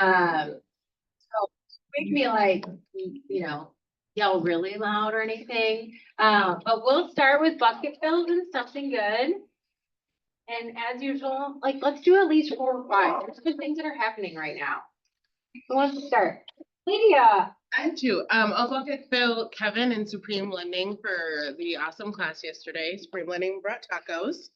So make me like, yell really loud or anything. But we'll start with bucket fills and something good. And as usual, like, let's do at least 4 or 5. There's good things that are happening right now. Who wants to start? Lydia. I do. I'll bucket fill Kevin and Supreme Lending for the awesome class yesterday. Supreme Lending brought tacos.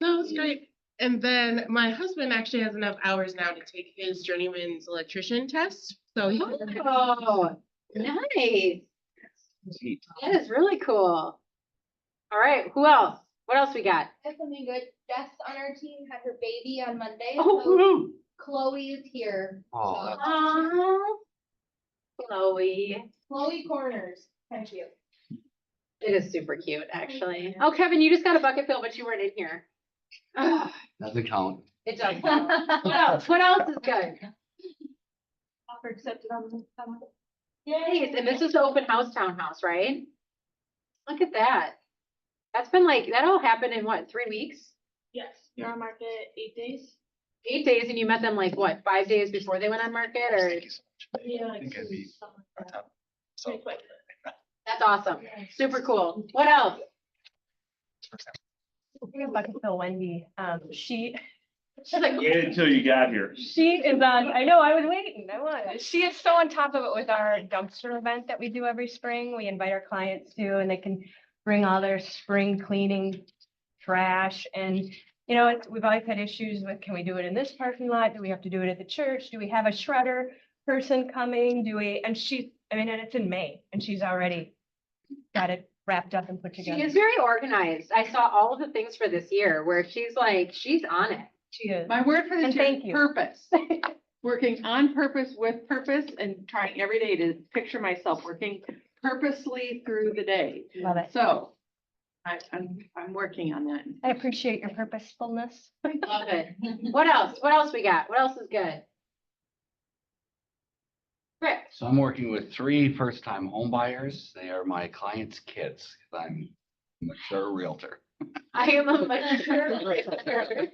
That was great. And then my husband actually has enough hours now to take his journeyman's electrician test. So he Oh, nice. That is really cool. All right, who else? What else we got? That's something good. Jess on our team had her baby on Monday. Oh, so Chloe is here. Oh, Chloe. Chloe Corners. Thank you. It is super cute, actually. Oh, Kevin, you just got a bucket fill, but you weren't in here. Doesn't count. It does. What else? What else is good? Offer accepted on the summer. Yes, and this is the open house townhouse, right? Look at that. That's been like, that all happened in what, 3 weeks? Yes. You're on market 8 days. 8 days, and you met them like what, 5 days before they went on market, or? Yeah. I think I'd be so That's awesome. Super cool. What else? Bucket fill Wendy. She's like, Wait until you got here. She is on, I know, I was waiting, I was. She is so on top of it with our dumpster event that we do every spring. We invite our clients to, and they can bring all their spring cleaning trash. And, we've always had issues with, can we do it in this parking lot? Do we have to do it at the church? Do we have a shredder person coming? And it's in May, and she's already got it wrapped up and put together. she is very organized. I saw all of the things for this year where she's on it. She is. My word for this And year thank is you. purpose. Working on purpose with purpose and trying every day to picture myself working purposely through the day. Love it. So I'm working on that. I appreciate your purposefulness. Love it. What else? What else we got? What else is good? Rick. So I'm working with 3 first-time home buyers. They are my clients' kids. I'm a mature realtor. I am a mature realtor.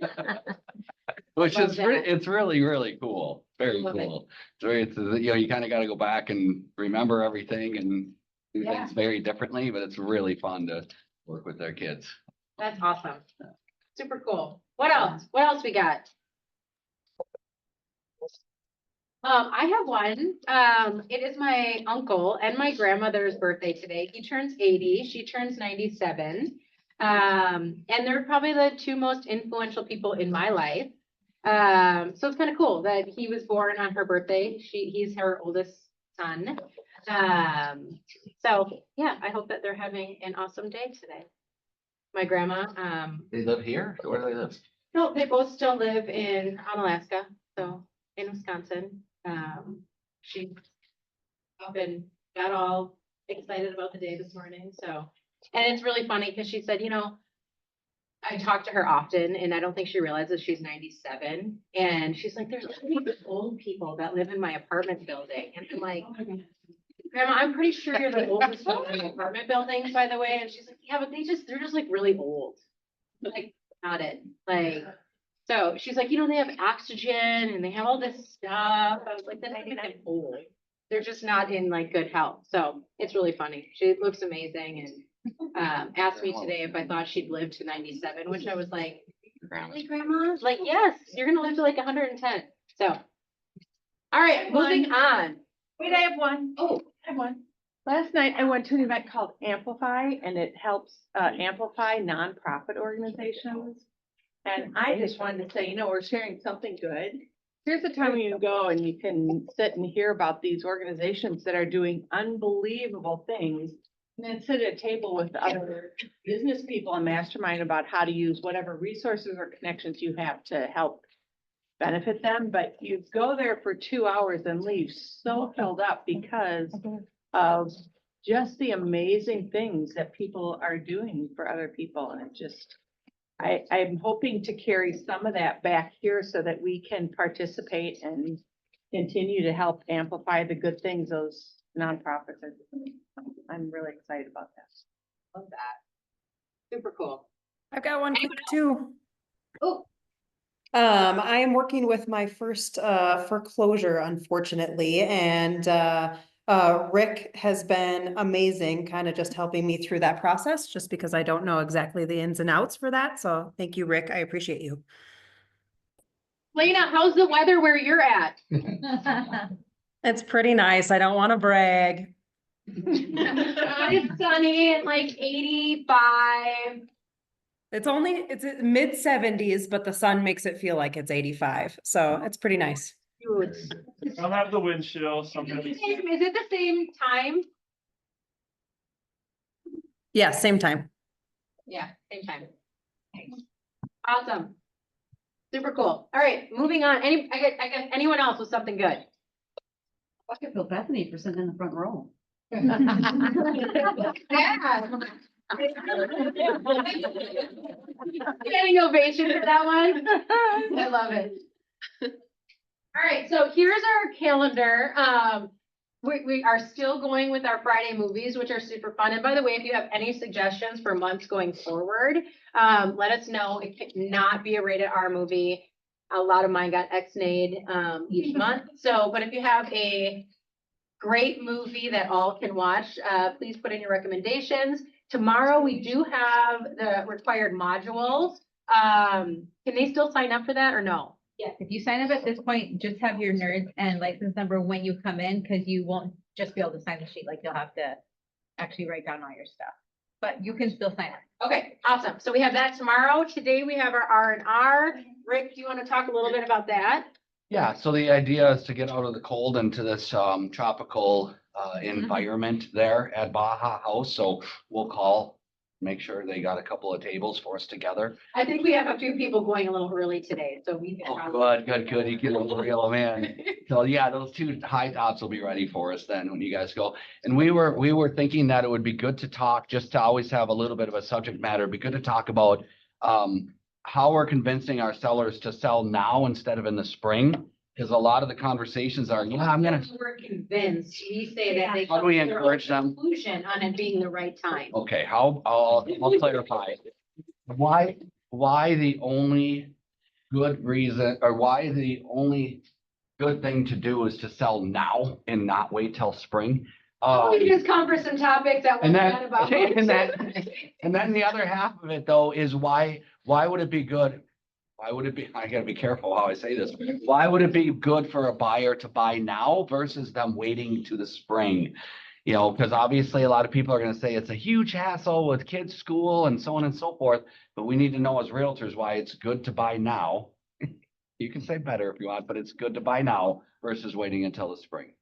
Which Love is, that. it's really, really cool. Very Love it. cool. You kind of got to go back and remember everything and do Yeah. things very differently, but it's really fun to work with their kids. That's awesome. Super cool. What else? What else we got? I have one. It is my uncle and my grandmother's birthday today. He turns 80, she turns 97. And they're probably the 2 most influential people in my life. So it's kind of cool that he was born on her birthday. He's her oldest son. So yeah, I hope that they're having an awesome day today. My grandma, They live here? Where do they live? no, they both still live on Alaska, so in Wisconsin. She up and got all excited about the day this morning, so. And it's really funny because she said, I talk to her often and I don't think she realizes she's 97. And she's like, there's old people that live in my apartment building. And I'm like, Grandma, I'm pretty sure you're the oldest one in the apartment buildings, by the way. And she's like, yeah, but they're just like really old. Like, not it. Like, so she's like, they have oxygen and they have all this stuff. I was like, that's not even old. They're just not in like good health. So it's really funny. She looks amazing and asked me today if I thought she'd live to 97, which I was like, really, Grandma? Like, yes, you're gonna live to like 110. So, all right, moving on. Wait, I have one. Oh, I have one. Last night I went to an event called Amplify, and it helps amplify nonprofit organizations. And I just wanted to say, we're sharing something good. Here's the time when you go and you can sit and hear about these organizations that are doing unbelievable things. And then sit at a table with other business people and mastermind about how to use whatever resources or connections you have to help benefit them. But you go there for 2 hours and leave so filled up because of just the amazing things that people are doing for other people. And it just, I'm hoping to carry some of that back here so that we can participate and continue to help amplify the good things those nonprofits are doing. I'm really excited about that. love that. Super cool. I've got one quick too. Oh, I am working with my first foreclosure, unfortunately, and Rick has been amazing, kind of just helping me through that process, just because I don't know exactly the ins and outs for that. So thank you, Rick. I appreciate you. Lena, how's the weather where you're at? It's pretty nice. I don't want to brag. It's sunny and like 85. It's mid 70s, but the sun makes it feel like it's 85. So it's pretty nice. Dude. I'll have the wind chill sometimes. Is it the same time? Yeah, same time. Yeah, same time. Awesome. Super cool. All right, moving on. I got anyone else with something good? I could feel Bethany for sitting in the front row. Yeah. Standing ovation for that one. I love it. All right, so here's our calendar. We are still going with our Friday movies, which are super fun. And by the way, if you have any suggestions for months going forward, let us know. It cannot be a rated R movie. A lot of mine got X-nayed each month. So, but if you have a great movie that all can watch, please put in your recommendations. Tomorrow, we do have the required modules. Can they still sign up for that or no? Yes, if you sign up at this point, just have your NERDS and license number when you come in, because you won't just be able to sign the sheet, like you'll have to actually write down all your stuff. But you can still sign up. Okay, awesome. So we have that tomorrow. Today we have our R&R. Rick, do you want to talk a little bit about that? Yeah, so the idea is to get out of the cold into this tropical environment there at Baja House. So we'll call, make sure they got a couple of tables for us together. I think we have a few people going a little early today, so we can. Oh, good. You can reel them in. So yeah, those two high tops will be ready for us then when you guys go. And we were thinking that it would be good to talk, just to always have a little bit of a subject matter. It'd be good to talk about how we're convincing our sellers to sell now instead of in the spring. Because a lot of the conversations are, yeah, I'm gonna. We're convinced. We say that they. How do we come to their encourage own them? Conclusion on it being the right time. Okay, I'll clarify. Why the only good reason, or why the only good thing to do is to sell now and not wait till spring? We just cover some topics that we're And mad then, about. and then the other half of it though is why would it be good? Why would it be, I gotta be careful how I say this. Why would it be good for a buyer to buy now versus them waiting to the spring? You know, because obviously a lot of people are gonna say it's a huge hassle with kids' school and so on and so forth. But we need to know as realtors why it's good to buy now. You can say better if you want, but it's good to buy now versus waiting until the spring.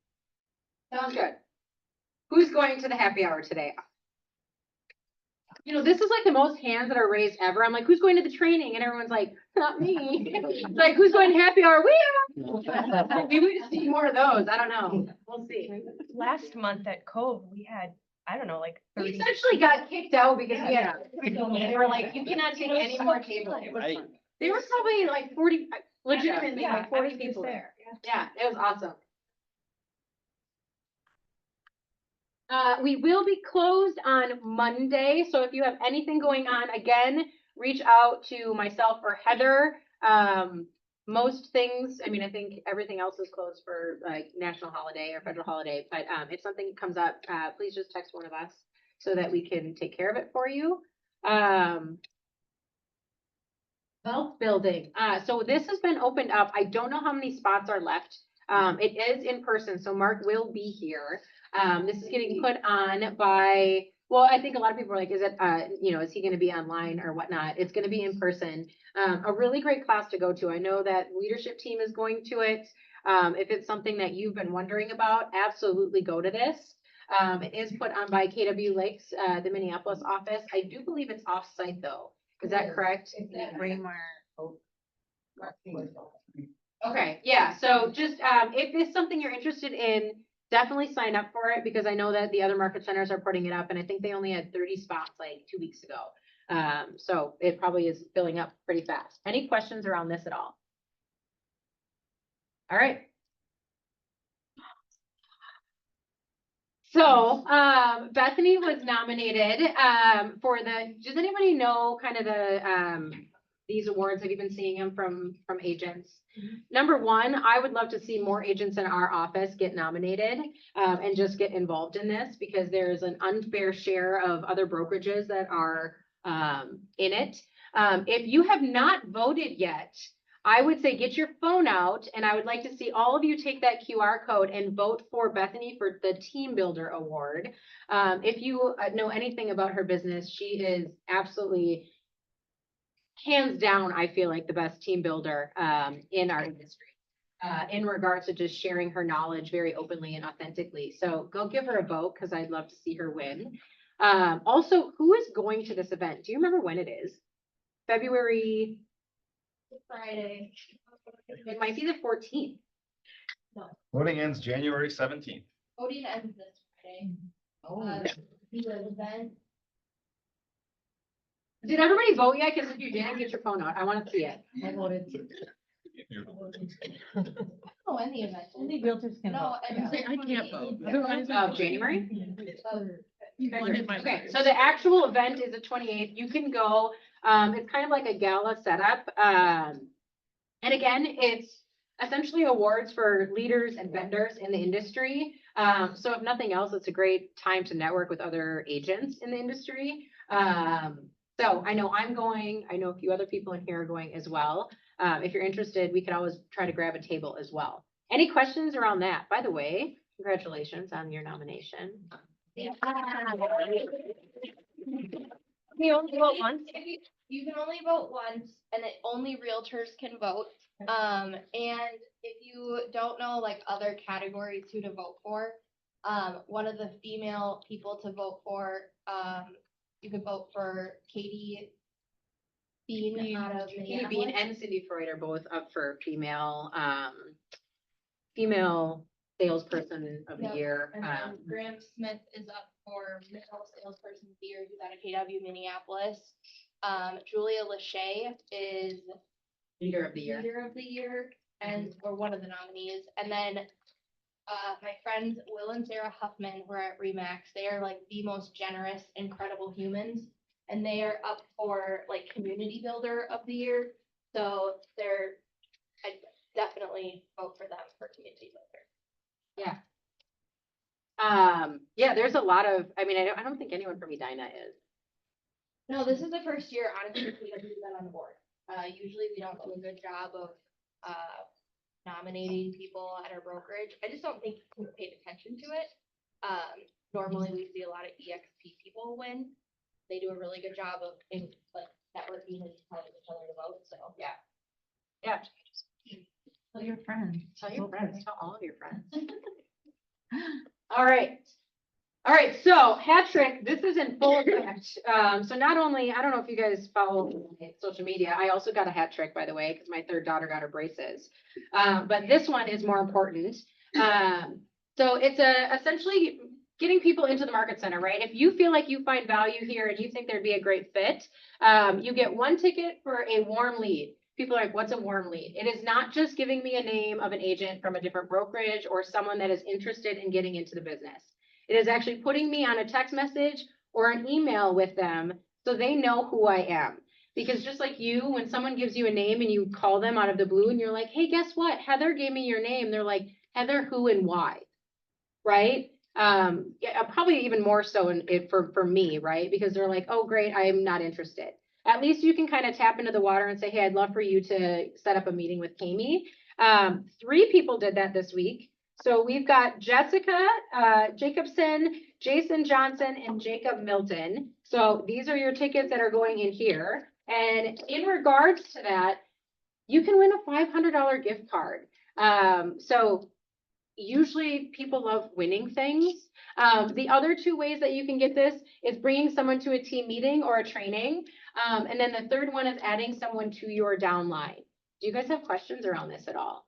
Sounds good. Who's going to the happy hour today? You know, this is like the most hands that are raised ever. I'm like, who's going to the training? And everyone's like, not me. It's like, who's going to happy hour? We are. Maybe we just need more of those. I don't know. We'll see. Last month at Cove, we had, I don't know, like We 30. essentially got kicked out because we had, they were like, you cannot take any more tables. Right. There was probably like 40, legitimately Yeah, like 40 I was people gonna say, there. Yeah, it was awesome. We will be closed on Monday, so if you have anything going on, again, reach out to myself or Heather. Most things, I mean, I think everything else is closed for like national holiday or federal holiday, but if something comes up, please just text one of us so that we can take care of it for you. Wealth building. So this has been opened up. I don't know how many spots are left. It is in person, so Mark will be here. This is getting put on by, well, I think a lot of people are like, is it, is he gonna be online or whatnot? It's gonna be in person. A really great class to go to. I know that leadership team is going to it. If it's something that you've been wondering about, absolutely go to this. It is put on by KW Lakes, the Minneapolis office. I do believe it's off-site though. Is that correct? Okay, yeah, so just, if it's something you're interested in, definitely sign up for it because I know that the other market centers are putting it up and I think they only had 30 spots like 2 weeks ago. So it probably is filling up pretty fast. Any questions around this at all? All right. So, Bethany was nominated, for the, does anybody know kind of the, these awards? Have you been seeing them from agents? Number one, I would love to see more agents in our office get nominated and just get involved in this because there's an unfair share of other brokerages that are in it. If you have not voted yet, I would say get your phone out and I would like to see all of you take that QR code and vote for Bethany for the Team Builder Award. If you know anything about her business, she is absolutely hands down, I feel like the best team builder in our industry in regards to just sharing her knowledge very openly and authentically. So go give her a vote because I'd love to see her win. Also, who is going to this event? Do you remember when it is? February? Friday. It might be the 14th. Voting ends January 17th. Voting ends this Friday. The event. Did everybody vote yet? Because if you didn't, get your phone out. I want to see it. I voted. Oh, and the event. Only realtors can No, vote. and. I can't vote. Otherwise, Of January? you wanted my Okay, vote. so the actual event is the 28th. You can go. It's kind of like a gala setup. And again, it's essentially awards for leaders and vendors in the industry. So if nothing else, it's a great time to network with other agents in the industry. So I know I'm going. I know a few other people in here are going as well. If you're interested, we can always try to grab a table as well. Any questions around that? By the way, congratulations on your nomination. Yeah. We only vote once. You can only vote once and only realtors can vote. And if you don't know like other categories who to vote for, one of the female people to vote for, you could vote for Katie Bean out of Katie Bean Minneapolis. and Cindy Freud are both up for female salesperson of the Yep. year. And then Graham Smith is up for male salesperson of the year, who's out of KW Minneapolis. Julia Lachey is Leader of the year. leader of the year and or one of the nominees. And then my friends Will and Sarah Huffman who are at Remax. They are like the most generous, incredible humans. And they are up for like community builder of the year. So I definitely vote for them for community builder. Yeah, there's a lot of, I mean, I don't think anyone from Edina is. No, this is the first year, honestly, we've been on the board. Usually we don't do a good job of nominating people at our brokerage. I just don't think we paid attention to it. Normally we see a lot of EXP people win. They do a really good job of like networking and telling each other to vote, so. Yeah. Tell your friends. Tell your friends, tell all of your friends. All right, so hat trick, this is in full effect. So not only, I don't know if you guys follow my social media, I also got a hat trick, by the way, because my third daughter got her braces. But this one is more important. So it's essentially getting people into the market center, right? If you feel like you find value here and you think there'd be a great fit, you get one ticket for a warm lead. People are like, what's a warm lead? It is not just giving me a name of an agent from a different brokerage or someone that is interested in getting into the business. It is actually putting me on a text message or an email with them so they know who I am. Because just like you, when someone gives you a name and you call them out of the blue and you're like, hey, guess what? Heather gave me your name. They're like, Heather, who and why? Right? Yeah, probably even more so for me, right? Because they're like, oh, great, I'm not interested. At least you can kind of tap into the water and say, hey, I'd love for you to set up a meeting with Kami. 3 people did that this week. So we've got Jessica Jacobson, Jason Johnson, and Jacob Milton. So these are your tickets that are going in here. And in regards to that, you can win a $500 gift card. So usually people love winning things. The other 2 ways that you can get this is bringing someone to a team meeting or a training. And then the third one is adding someone to your downline. Do you guys have questions around this at all?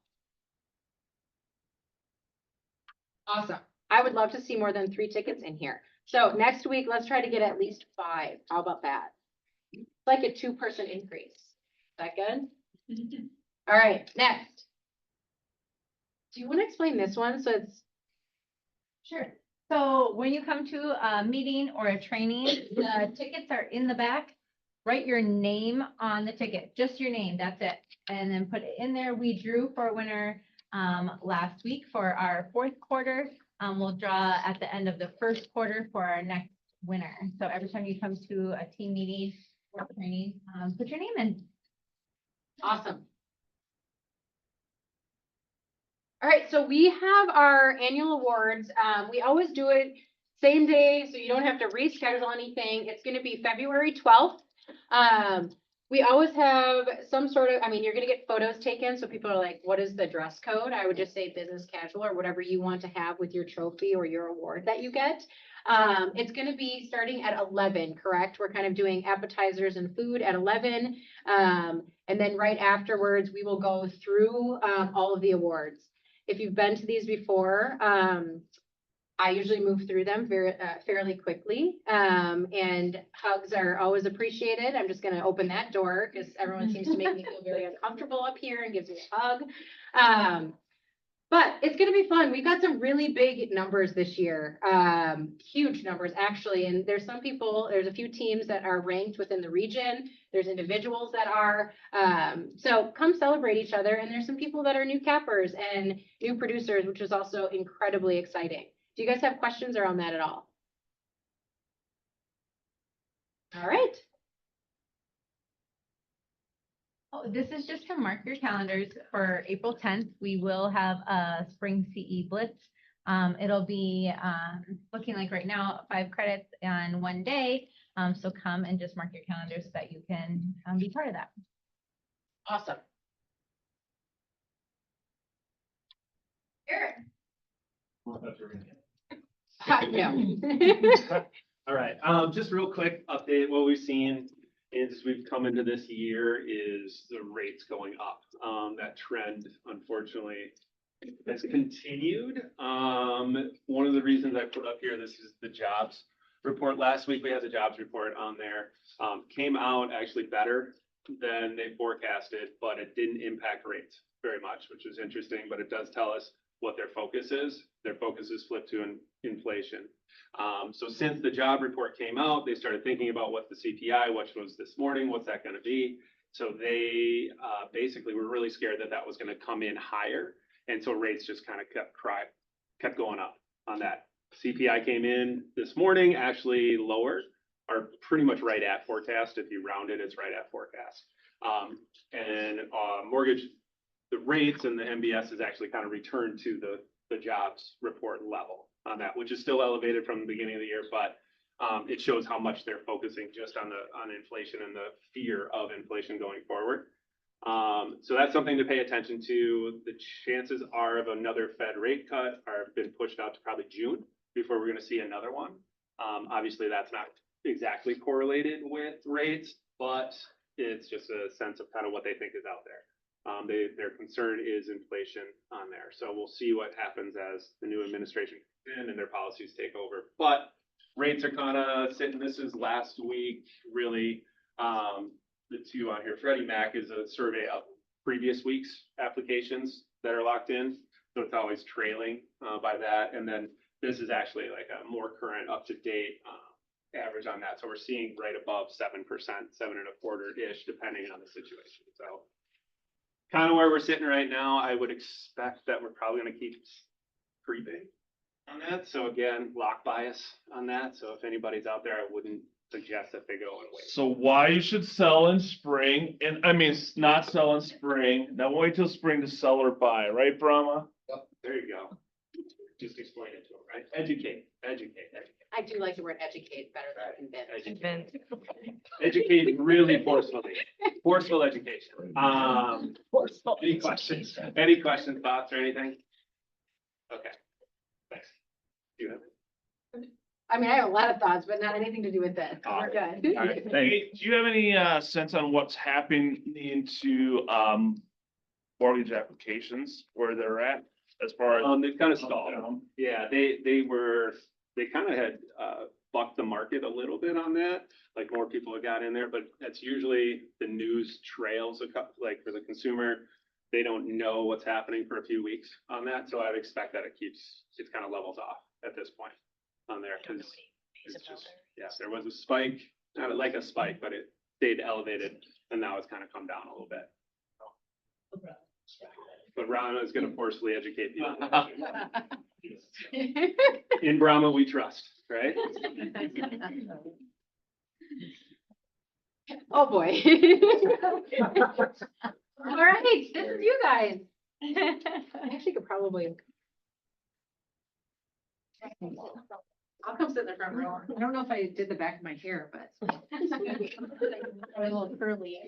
Awesome. I would love to see more than 3 tickets in here. So next week, let's try to get at least 5. How about that? It's like a 2-person increase. Is that good? All right, next. Do you want to explain this one? So it's Sure. So when you come to a meeting or a training, the tickets are in the back. write your name on the ticket, just your name, that's it. And then put it in there. We drew for a winner last week for our fourth quarter. We'll draw at the end of the first quarter for our next winner. So every time you come to a team meeting or training, put your name in. Awesome. All right, so we have our annual awards. We always do it same day, so you don't have to reschedule anything. It's gonna be February 12th. We always have some sort of, I mean, you're gonna get photos taken, so people are like, what is the dress code? I would just say business casual or whatever you want to have with your trophy or your award that you get. It's gonna be starting at 11, correct? We're kind of doing appetizers and food at 11. And then right afterwards, we will go through all of the awards. If you've been to these before, I usually move through them fairly quickly. And hugs are always appreciated. I'm just gonna open that door because everyone seems to make me feel very uncomfortable up here and gives me a hug. But it's gonna be fun. We've got some really big numbers this year, huge numbers actually. And there's a few teams that are ranked within the region. There's individuals that are, so come celebrate each other. And there's some people that are new cappers and new producers, which is also incredibly exciting. Do you guys have questions around that at all? All right. Oh, this is just to mark your calendars for April 10th. We will have a spring CE Blitz. It'll be looking like right now 5 credits on one day. So come and just mark your calendars so that you can be part of that. Awesome. Eric. No. All right, just real quick update, what we've seen is we've come into this year is the rates going up. That trend, unfortunately, has continued. One of the reasons I put up here, this is the jobs report. Last week, we had the jobs report on there. Came out actually better than they forecasted, but it didn't impact rates very much, which is interesting, but it does tell us what their focus is. Their focus is flipped to inflation. So since the job report came out, they started thinking about what the CPI, which was this morning, what's that going to be? So they basically were really scared that that was going to come in higher. And so rates just kind of kept going up on that. CPI came in this morning, actually lower, or pretty much right at forecast. If you round it, it's right at forecast. And mortgage, the rates and the MBS is actually kind of returned to the jobs report level on that, which is still elevated from the beginning of the year, but it shows how much they're focusing just on inflation and the fear of inflation going forward. So that's something to pay attention to. The chances are of another Fed rate cut are been pushed out to probably June before we're going to see another one. Obviously, that's not exactly correlated with rates, but it's just a sense of kind of what they think is out there. Their concern is inflation on there. So we'll see what happens as the new administration comes in and their policies take over. But rates are kind of sitting. This is last week, really. The two on here, Freddie Mac is a survey of previous week's applications that are locked in. So it's always trailing by that. And then this is actually like a more current, up-to-date average on that. So we're seeing right above 7%, 7.25-ish, depending on the situation. So kind of where we're sitting right now, I would expect that we're probably going to keep creeping on that. So again, lock bias on that. So if anybody's out there, I wouldn't suggest that they go and wait. So why you should sell in spring, and I mean, not sell in spring, now wait till spring to sell or buy, right, Brahma? Yep, there you go. Just explain it to them, right? Educate. I do like the word educate better than convince. Educate really forcefully. Forceful education. Any questions? Any questions, thoughts, or anything? Okay. Thanks. Do you have it? I mean, I have a lot of thoughts, but not anything to do with this. We're good. All right, hey, do you have any sense on what's happening into mortgage applications, where they're at as far as? They've kind of stalled. Yeah, they kind of had bucked the market a little bit on that. Like more people have got in there, but that's usually the news trails a couple, like for the consumer, they don't know what's happening for a few weeks on that. So I'd expect that it kind of levels off at this point on there, because it's just, yes, there was a spike, not like a spike, but it stayed elevated, and now it's kind of come down a little bit. But Rana is gonna forcefully educate you. In Brahma, we trust, right? Oh, boy. All right, this is you guys. I actually could probably. I'll come sit in the front row. I don't know if I did the back of my hair, but. A little curly.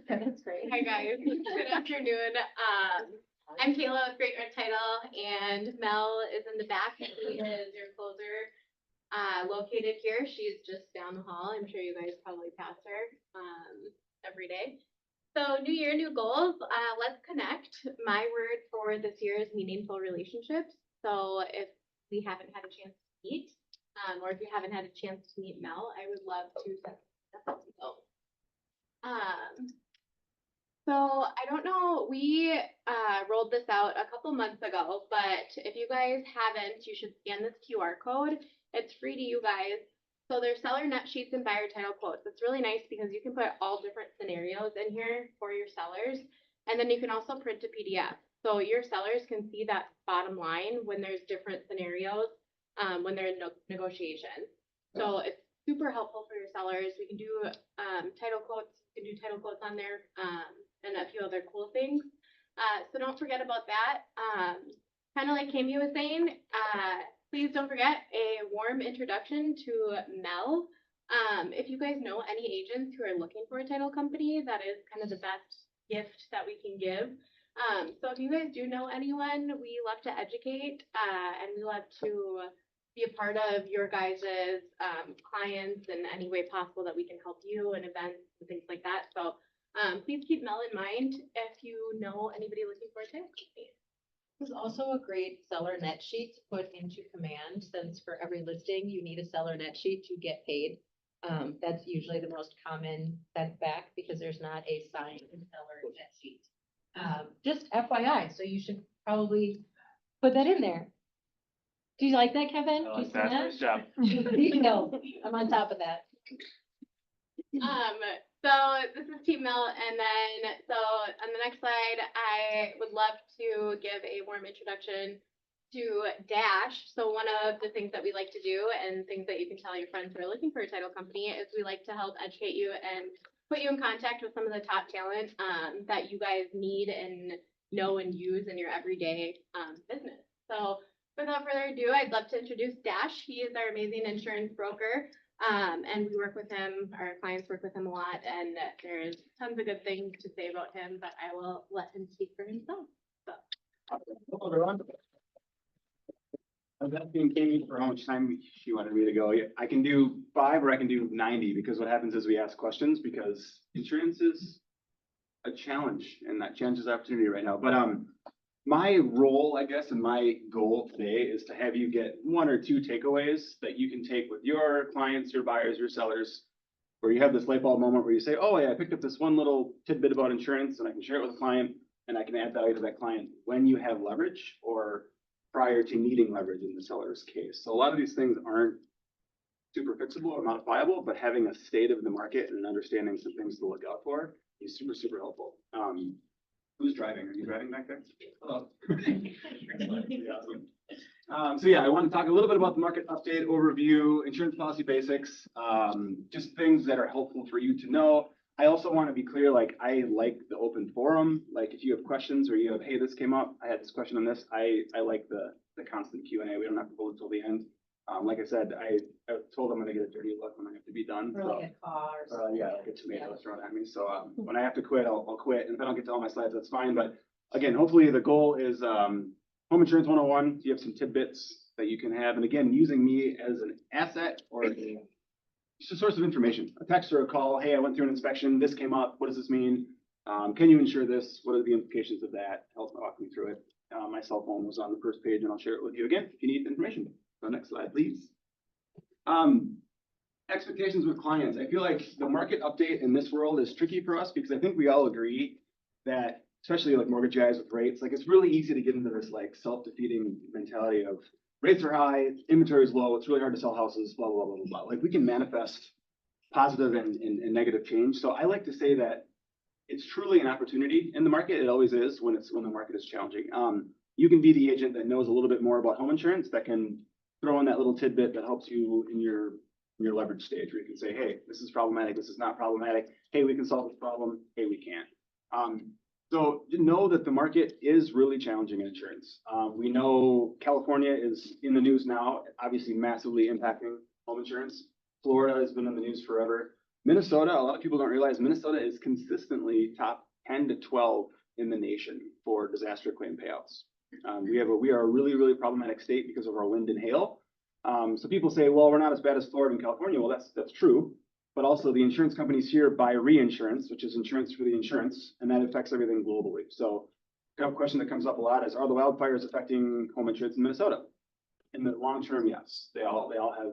That's great. Hi, guys. Good afternoon. I'm Kayla with Great Red Title, and Mel is in the back. She is your closer, located here. She's just down the hall. I'm sure you guys probably pass her, every day. So new year, new goals. Let's connect. My word for this year is meaningful relationships. So if we haven't had a chance to meet, or if you haven't had a chance to meet Mel, I would love to set up some goals. So I don't know, we rolled this out a couple months ago, but if you guys haven't, you should scan this QR code. It's free to you guys. So there's seller net sheets and buyer title quotes. It's really nice because you can put all different scenarios in here for your sellers. And then you can also print a PDF. So your sellers can see that bottom line when there's different scenarios, when they're in negotiations. So it's super helpful for your sellers. We can do title quotes. You can do title quotes on there, and a few other cool things. So don't forget about that. Kind of like Kami was saying, please don't forget a warm introduction to Mel. If you guys know any agents who are looking for a title company, that is kind of the best gift that we can give. So if you guys do know anyone, we love to educate, and we love to be a part of your guys' clients in any way possible that we can help you and events and things like that. So please keep Mel in mind if you know anybody looking for a title company. This is also a great seller net sheet to put into command, since for every listing, you need a seller net sheet to get paid. That's usually the most common sent back because there's not a signed seller net sheet. Just FYI, so you should probably put that in there. Do you like that, Kevin? I Do you like see that. Nice job. You know, I'm on top of that. So this is Team Mel, and then, so on the next slide, I would love to give a warm introduction to Dash. So one of the things that we like to do, and things that you can tell your friends who are looking for a title company, is we like to help educate you and put you in contact with some of the top talent that you guys need and know and use in your everyday business. So without further ado, I'd love to introduce Dash. He is our amazing insurance broker. And we work with him, our clients work with him a lot, and there's tons of good things to say about him, but I will let him speak for himself. So. Hello, everyone. I was asking Kami for how much time she wanted me to go. I can do 5 or I can do 90, because what happens is we ask questions, because insurance is a challenge, and that challenge is opportunity right now. But my role, I guess, and my goal today is to have you get 1 or 2 takeaways that you can take with your clients, your buyers, your sellers, where you have this light bulb moment where you say, oh yeah, I picked up this one little tidbit about insurance and I can share it with a client and I can add value to that client when you have leverage or prior to needing leverage in the seller's case. So a lot of these things aren't super fixable or modifiable, but having a state of the market and understanding some things to look out for is super, super helpful. Who's driving? Are you driving back there? Hello. So yeah, I want to talk a little bit about the market update, overview, insurance policy basics, just things that are helpful for you to know. I also want to be clear, like, I like the open forum. Like, if you have questions or you have, hey, this came up, I had this question on this, I like the constant Q&A. We don't have to hold it till the end. Like I said, I told them I'm gonna get a dirty look when I have to be done. Or like a car or something. Yeah, like a tomato thrown at me. So when I have to quit, I'll quit. And if I don't get to all my slides, that's fine. But again, hopefully the goal is home insurance 101. You have some tidbits that you can have. And again, using me as an asset or just a source of information, a text or a call. Hey, I went through an inspection. This came up. What does this mean? Can you insure this? What are the implications of that? Help walk me through it. My cell phone was on the first page, and I'll share it with you again if you need information. So next slide, please. Expectations with clients. I feel like the market update in this world is tricky for us because I think we all agree that, especially like mortgage guys with rates, like it's really easy to get into this like self-defeating mentality of rates are high, inventory is low, it's really hard to sell houses, blah, blah, blah, blah, blah. Like we can manifest positive and negative change. So I like to say that it's truly an opportunity in the market. It always is when the market is challenging. You can be the agent that knows a little bit more about home insurance that can throw in that little tidbit that helps you in your leverage stage where you can say, hey, this is problematic, this is not problematic. Hey, we can solve this problem. Hey, we can't. So know that the market is really challenging in insurance. We know California is in the news now, obviously massively impacting home insurance. Florida has been in the news forever. Minnesota, a lot of people don't realize Minnesota is consistently top 10 to 12 in the nation for disaster claim payouts. We are a really, really problematic state because of our wind and hail. So people say, well, we're not as bad as Florida and California. Well, that's true. But also the insurance companies here buy reinsurance, which is insurance for the insurance, and that affects everything globally. So a question that comes up a lot is, are the wildfires affecting home insurance in Minnesota? In the long term, yes. They all have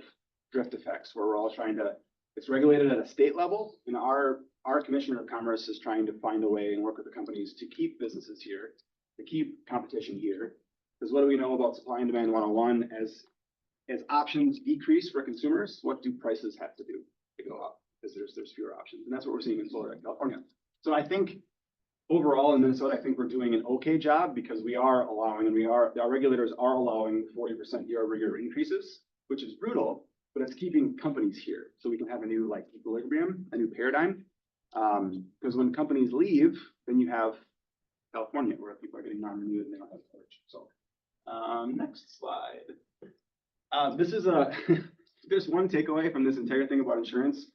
drift effects where we're all trying to, it's regulated at a state level, and our Commissioner of Commerce is trying to find a way and work with the companies to keep businesses here, to keep competition here. Because what do we know about supply and demand 101? As options decrease for consumers, what do prices have to do to go up? Because there's fewer options. And that's what we're seeing in Florida and California. So I think overall in Minnesota, I think we're doing an okay job because we are allowing, and our regulators are allowing 40% year-over-year increases, which is brutal, but it's keeping companies here. So we can have a new equilibrium, a new paradigm. Because when companies leave, then you have California where people are getting non-renewed and they don't have coverage. So next slide. This is there's one takeaway from this entire thing about insurance.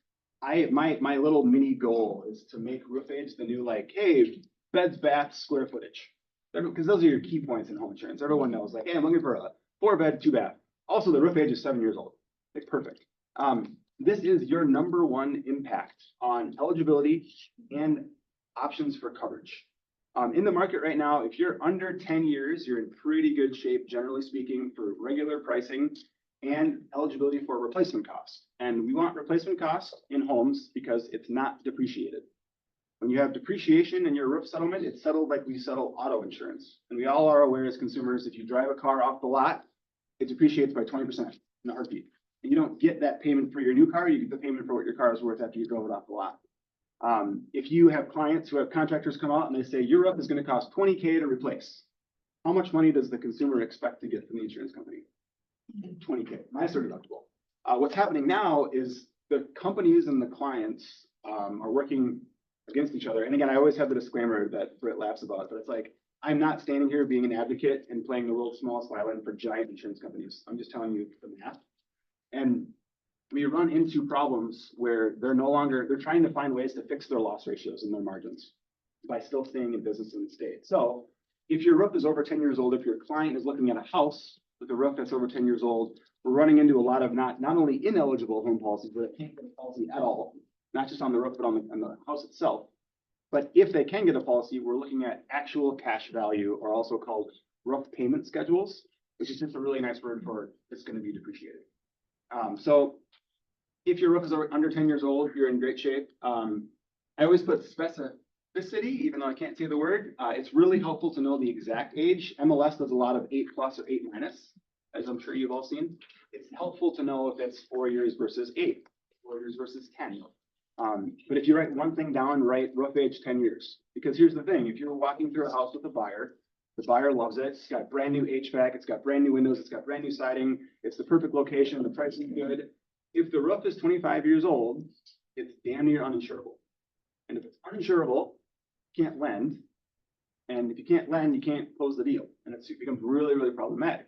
My little mini goal is to make roof age the new hey, beds, baths, square footage. Because those are your key points in home insurance. Everyone knows hey, I'm looking for a 4-bed, 2-bath. Also, the roof age is 7 years old. Perfect. This is your number one impact on eligibility and options for coverage. In the market right now, if you're under 10 years, you're in pretty good shape, generally speaking, for regular pricing and eligibility for replacement costs. And we want replacement costs in homes because it's not depreciated. When you have depreciation in your roof settlement, it's settled like we settle auto insurance. And we all are aware as consumers, if you drive a car off the lot, it depreciates by 20% in a heartbeat. And you don't get that payment for your new car, you get the payment for what your car is worth after you drove it off the lot. If you have clients who have contractors come out and they say your roof is going to cost $20K to replace, how much money does the consumer expect to get from the insurance company? $20K, minus their deductible. What's happening now is the companies and the clients are working against each other. And again, I always have the disclaimer that Britt laughs about, but it's I'm not standing here being an advocate and playing the world's smallest violin for giant insurance companies. I'm just telling you the math. And we run into problems where they're trying to find ways to fix their loss ratios and their margins by still staying in business in the state. So if your roof is over 10 years old, if your client is looking at a house with a roof that's over 10 years old, we're running into a lot of not only ineligible home policies, but it can't get a policy at all, not just on the roof, but on the house itself. But if they can get a policy, we're looking at actual cash value, or also called roof payment schedules, which is just a really nice word for it's going to be depreciated. So if your roof is under 10 years old, you're in great shape. I always put specificity, even though I can't say the word. It's really helpful to know the exact age. MLS does a lot of 8+ or 8-, as I'm sure you've all seen. It's helpful to know if it's 4 years versus 8, 4 years versus 10. But if you write one thing down, write roof age 10 years. Because here's the thing, if you're walking through a house with a buyer, the buyer loves it. It's got brand new HVAC, it's got brand new windows, it's got brand new siding, it's the perfect location, the price is good. If the roof is 25 years old, it's damn near uninsurable. And if it's uninsurable, you can't lend. And if you can't lend, you can't close the deal. And it becomes really, really problematic.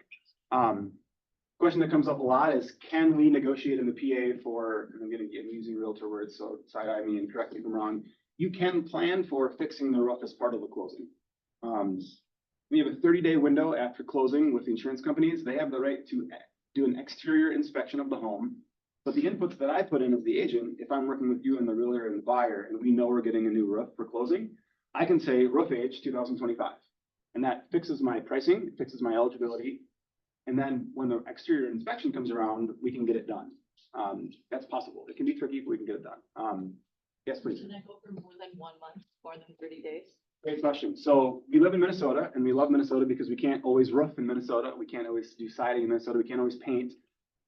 Question that comes up a lot is, can we negotiate in the PA for, and I'm using realtor words, so side-eye me and correct me if I'm wrong, you can plan for fixing the roof as part of the closing. We have a 30-day window after closing with the insurance companies. They have the right to do an exterior inspection of the home. But the inputs that I put in as the agent, if I'm working with you and the realtor and the buyer, and we know we're getting a new roof for closing, I can say roof age 2025. And that fixes my pricing, it fixes my eligibility. And then when the exterior inspection comes around, we can get it done. That's possible. It can be tricky, but we can get it done. Yes, please. Can I go for more than 1 month, more than 30 days? Great question. So we live in Minnesota, and we love Minnesota because we can't always roof in Minnesota. We can't always do siding in Minnesota. We can't always paint.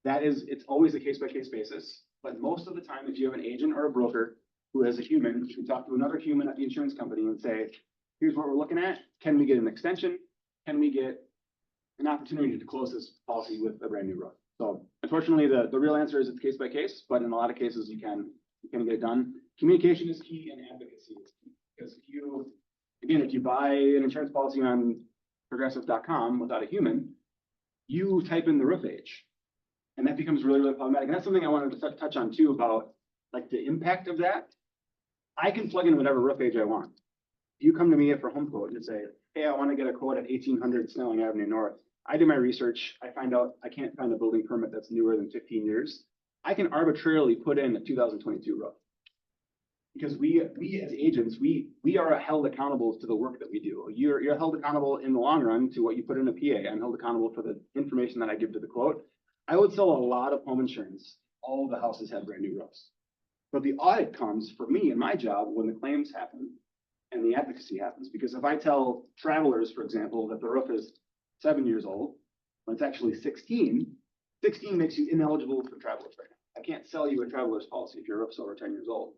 It's always a case-by-case basis. But most of the time, if you have an agent or a broker who has a human, you can talk to another human at the insurance company and say, here's what we're looking at. Can we get an extension? Can we get an opportunity to close this policy with a brand new roof? So unfortunately, the real answer is it's case by case, but in a lot of cases you can get it done. Communication is key and advocacy is key. Because if you buy an insurance policy on progressive.com without a human, you type in the roof age. And that becomes really, really problematic. And that's something I wanted to touch on too about like the impact of that. I can plug in whatever roof age I want. If you come to me for a home quote and say, hey, I want to get a quote at 1800 Snelling Avenue North. I do my research. I find out I can't find a building permit that's newer than 15 years. I can arbitrarily put in a 2022 roof. Because we as agents, we are held accountable to the work that we do. You're held accountable in the long run to what you put in a PA. I'm held accountable for the information that I give to the quote. I would sell a lot of home insurance. All the houses have brand new roofs. But the audit comes for me and my job when the claims happen and the advocacy happens. Because if I tell travelers, for example, that the roof is 7 years old, when it's actually 16, 16 makes you ineligible for travelers right now. I can't sell you a traveler's policy if your roof's over 10 years old.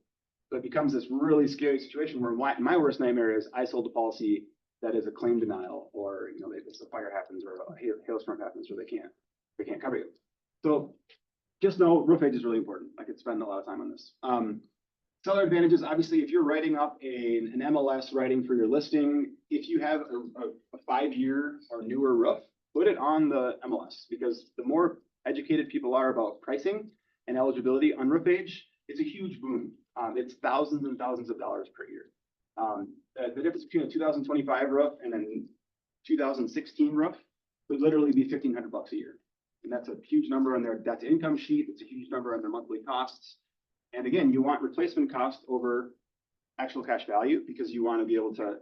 So it becomes this really scary situation where my worst nightmare is I sold a policy that is a claim denial, or if a fire happens or a hailstorm happens, or they can't cover you. So just know roof age is really important. I could spend a lot of time on this. Seller advantages, obviously, if you're writing up an MLS writing for your listing, if you have a 5-year or newer roof, put it on the MLS, because the more educated people are about pricing and eligibility on roof age, it's a huge boon. It's thousands and thousands of dollars per year. The difference between a 2025 roof and a 2016 roof would literally be $1,500 a year. And that's a huge number on their debt to income sheet. It's a huge number on their monthly costs. And again, you want replacement cost over actual cash value, because you want to be able to,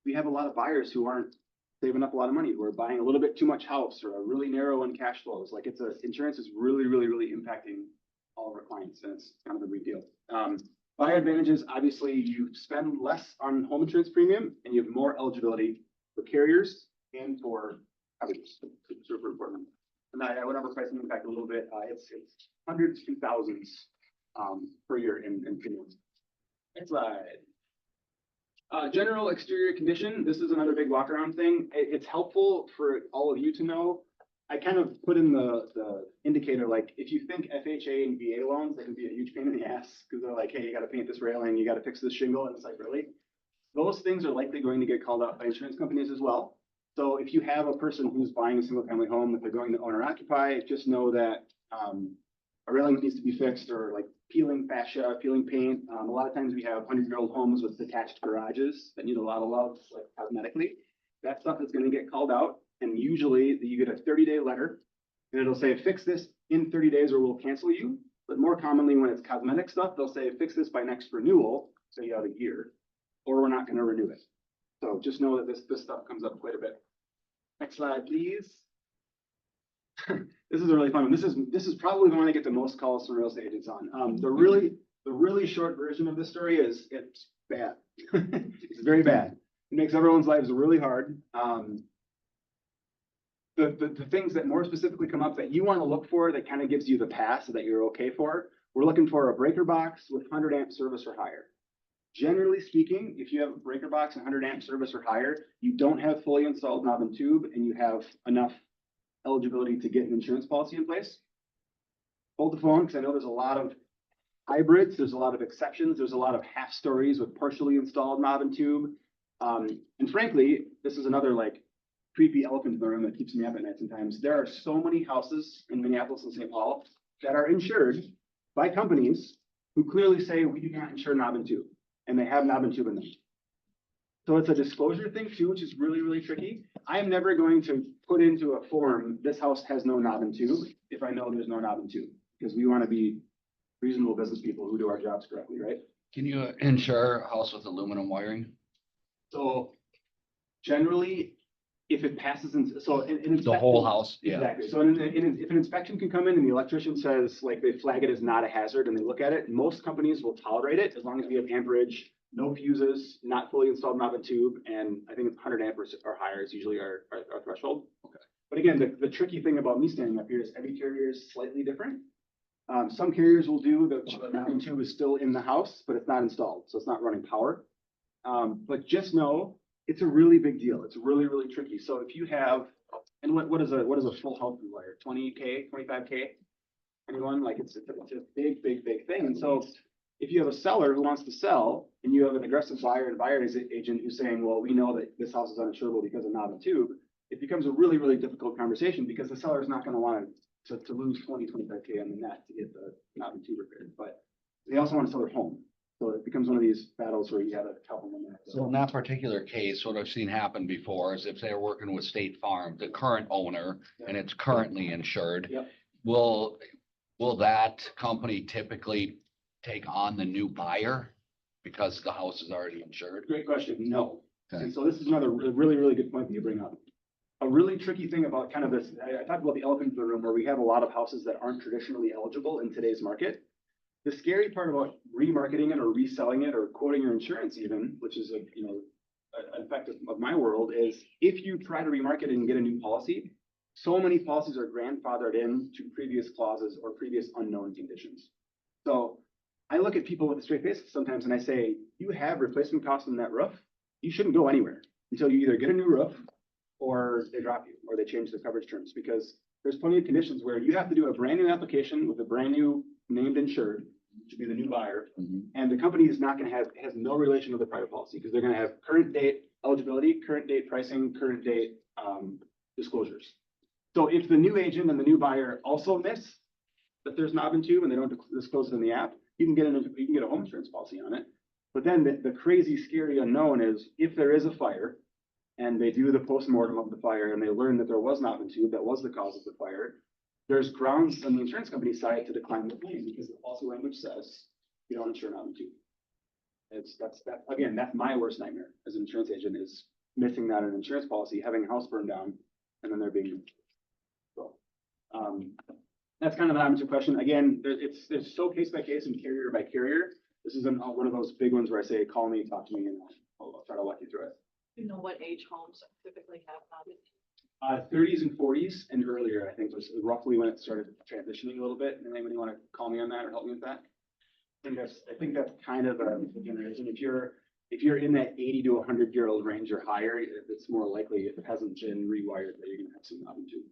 we have a lot of buyers who aren't saving up a lot of money, who are buying a little bit too much house or are really narrow on cash flows. Like insurance is really, really, really impacting all of our clients, and it's kind of a big deal. Buyer advantages, obviously you spend less on home insurance premium and you have more eligibility for carriers and for coverages. Super important. And I went over pricing impact a little bit. It's hundreds to thousands per year in premiums. Next slide. General exterior condition. This is another big walk around thing. It's helpful for all of you to know. I kind of put in the indicator, like if you think FHA and VA loans, they can be a huge pain in the ass, because they're like, hey, you got to paint this railing, you got to fix this shingle, and it's like, really? Those things are likely going to get called out by insurance companies as well. So if you have a person who's buying a single family home, if they're going to owner occupy, just know that a railing needs to be fixed, or like peeling fascia, peeling paint. A lot of times we have 100-year-old homes with detached garages that need a lot of love, like cosmetically. That stuff is going to get called out. And usually you get a 30-day letter and it'll say, fix this in 30 days or we'll cancel you. But more commonly when it's cosmetic stuff, they'll say, fix this by next renewal, so you have a year, or we're not going to renew it. So just know that this stuff comes up quite a bit. Next slide, please. This is a really fun one. This is probably the one I get the most calls from real estate agents on. The really short version of this story is it's bad. It's very bad. It makes everyone's lives really hard. The things that more specifically come up that you want to look for that kind of gives you the pass that you're okay for, we're looking for a breaker box with 100 amp service or higher. Generally speaking, if you have a breaker box and 100 amp service or higher, you don't have fully installed knob and tube, and you have enough eligibility to get an insurance policy in place. Hold the phone, because I know there's a lot of hybrids, there's a lot of exceptions, there's a lot of half stories with partially installed knob and tube. And frankly, this is another like creepy elephant in the room that keeps me up at night sometimes. There are so many houses in Minneapolis and St. Paul that are insured by companies who clearly say we do not insure knob and tube, and they have knob and tube in them. So it's a disclosure thing too, which is really, really tricky. I am never going to put into a form, this house has no knob and tube, if I know there's no knob and tube, because we want to be reasonable business people who do our jobs correctly, right? Can you insure a house with aluminum wiring? So generally, if it passes in, The whole house? Yeah. Exactly. So if an inspection can come in and the electrician says, like, they flag it as not a hazard and they look at it, most companies will tolerate it as long as we have amperage, no fuses, not fully installed knob and tube, and I think it's 100 amperes or higher is usually our threshold. Okay. But again, the tricky thing about me standing up here is every carrier is slightly different. Some carriers will do the mapping tube is still in the house, but it's not installed, so it's not running power. But just know, it's a really big deal. It's really, really tricky. So if you have, and what is a full health wire? 20K, 25K? Anyone? Like it's a big thing. And so if you have a seller who wants to sell and you have an aggressive buyer and buyer's agent who's saying, well, we know that this house is uninsurable because of knob and tube, it becomes a really, really difficult conversation because the seller is not going to want to lose 25K on the net to get the knob and tube repaired. But they also want to sell their home. So it becomes one of these battles where you have to tell them. So in that particular case, what I've seen happen before is if they're working with State Farm, the current owner, and it's currently insured, Yep. will that company typically take on the new buyer because the house is already insured? Great question. No. Okay. And so this is another really, really good point that you bring up. A really tricky thing about kind of this, I talked about the elephant in the room where we have a lot of houses that aren't traditionally eligible in today's market. The scary part about remarketing it or reselling it or quoting your insurance even, which is an effect of my world, is if you try to remarket it and get a new policy, so many policies are grandfathered in to previous clauses or previous unknown conditions. So I look at people with a straight face sometimes and I say, you have replacement costs on that roof. You shouldn't go anywhere until you either get a new roof or they drop you or they change the coverage terms, because there's plenty of conditions where you have to do a brand new application with a brand new named insured, which would be the new buyer. And the company is not going to has no relation to the prior policy because they're going to have current date eligibility, current date pricing, current date disclosures. So if the new agent and the new buyer also miss that there's knob and tube and they don't disclose it in the app, you can get a home insurance policy on it. But then the crazy, scary unknown is if there is a fire and they do the postmortem of the fire and they learn that there was knob and tube that was the cause of the fire, there's grounds on the insurance company side to decline the claim because the policy language says you don't insure knob and tube. That's my worst nightmare as an insurance agent, is missing that in an insurance policy, having a house burned down, and then there being. So, that's kind of an amateur question. Again, it's so case by case and carrier by carrier. This is one of those big ones where I say, call me, talk to me, and I'll try to walk you through it. You know what age homes typically have knob and tube? 30s and 40s and earlier, I think, was roughly when it started transitioning a little bit. And anybody want to call me on that or help me with that? I think that's kind of a generation. If you're in that 80 to 100-year-old range or higher, it's more likely, if it hasn't been rewired, that you're going to have some knob and tube.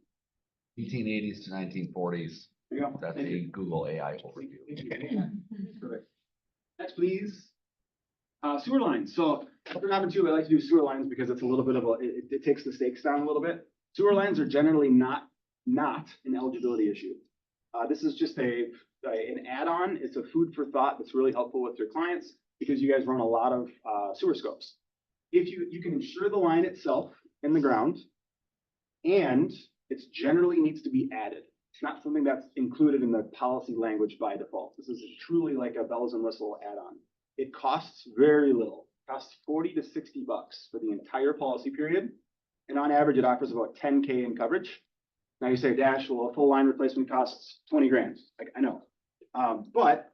1880s to 1940s. There you go. That's the Google AI overview. Perfect. Next, please. Sewer lines. So for knob and tube, I like to do sewer lines because it's a little bit of it takes the stakes down a little bit. Sewer lines are generally not an eligibility issue. This is just an add-on. It's a food for thought that's really helpful with your clients because you guys run a lot of sewer scopes. If you can insure the line itself in the ground, and it generally needs to be added. It's not something that's included in the policy language by default. This is truly like a bells and whistle add-on. It costs very little. It costs $40 to $60 for the entire policy period. And on average, it offers about 10K in coverage. Now you say, Dash, well, a full line replacement costs 20 grand. I know. But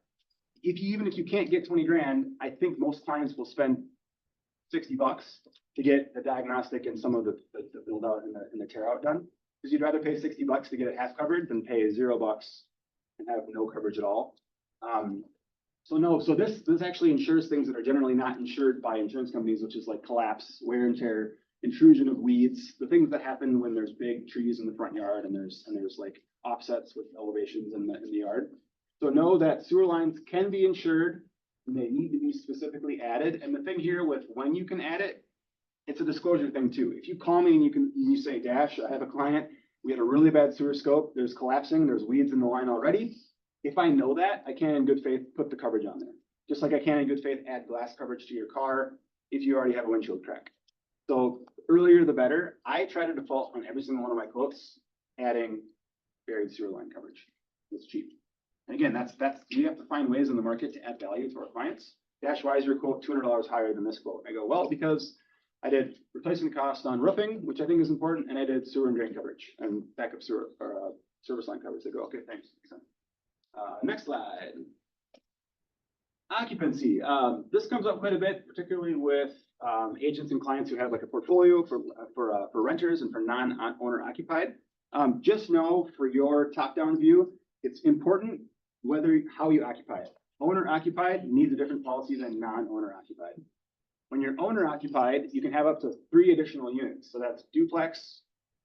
even if you can't get 20 grand, I think most clients will spend $60 to get the diagnostic and some of the build out and the tear out done. Because you'd rather pay $60 to get it half covered than pay $0 and have no coverage at all. So this actually insures things that are generally not insured by insurance companies, which is like collapse, wear and tear, intrusion of weeds, the things that happen when there's big trees in the front yard and there's like offsets with elevations in the yard. So know that sewer lines can be insured and they need to be specifically added. And the thing here with when you can add it, it's a disclosure thing too. If you call me and you say, Dash, I have a client, we had a really bad sewer scope, there's collapsing, there's weeds in the line already. If I know that, I can in good faith put the coverage on there. Just like I can in good faith add glass coverage to your car if you already have a windshield crack. So earlier the better. I try to default on every single one of my quotes, adding buried sewer line coverage. It's cheap. And again, that's we have to find ways in the market to add value to our clients. Dash, why is your quote $200 higher than this quote? I go, well, because I did replacement cost on roofing, which I think is important, and I did sewer and drain coverage and backup sewer or service line coverage. They go, okay, thanks. Next slide. Occupancy. This comes up quite a bit, particularly with agents and clients who have like a portfolio for renters and for non-owner occupied. Just know for your top-down view, it's important how you occupy it. Owner occupied needs a different policy than non-owner occupied. When you're owner occupied, you can have up to 3 additional units. So that's duplex,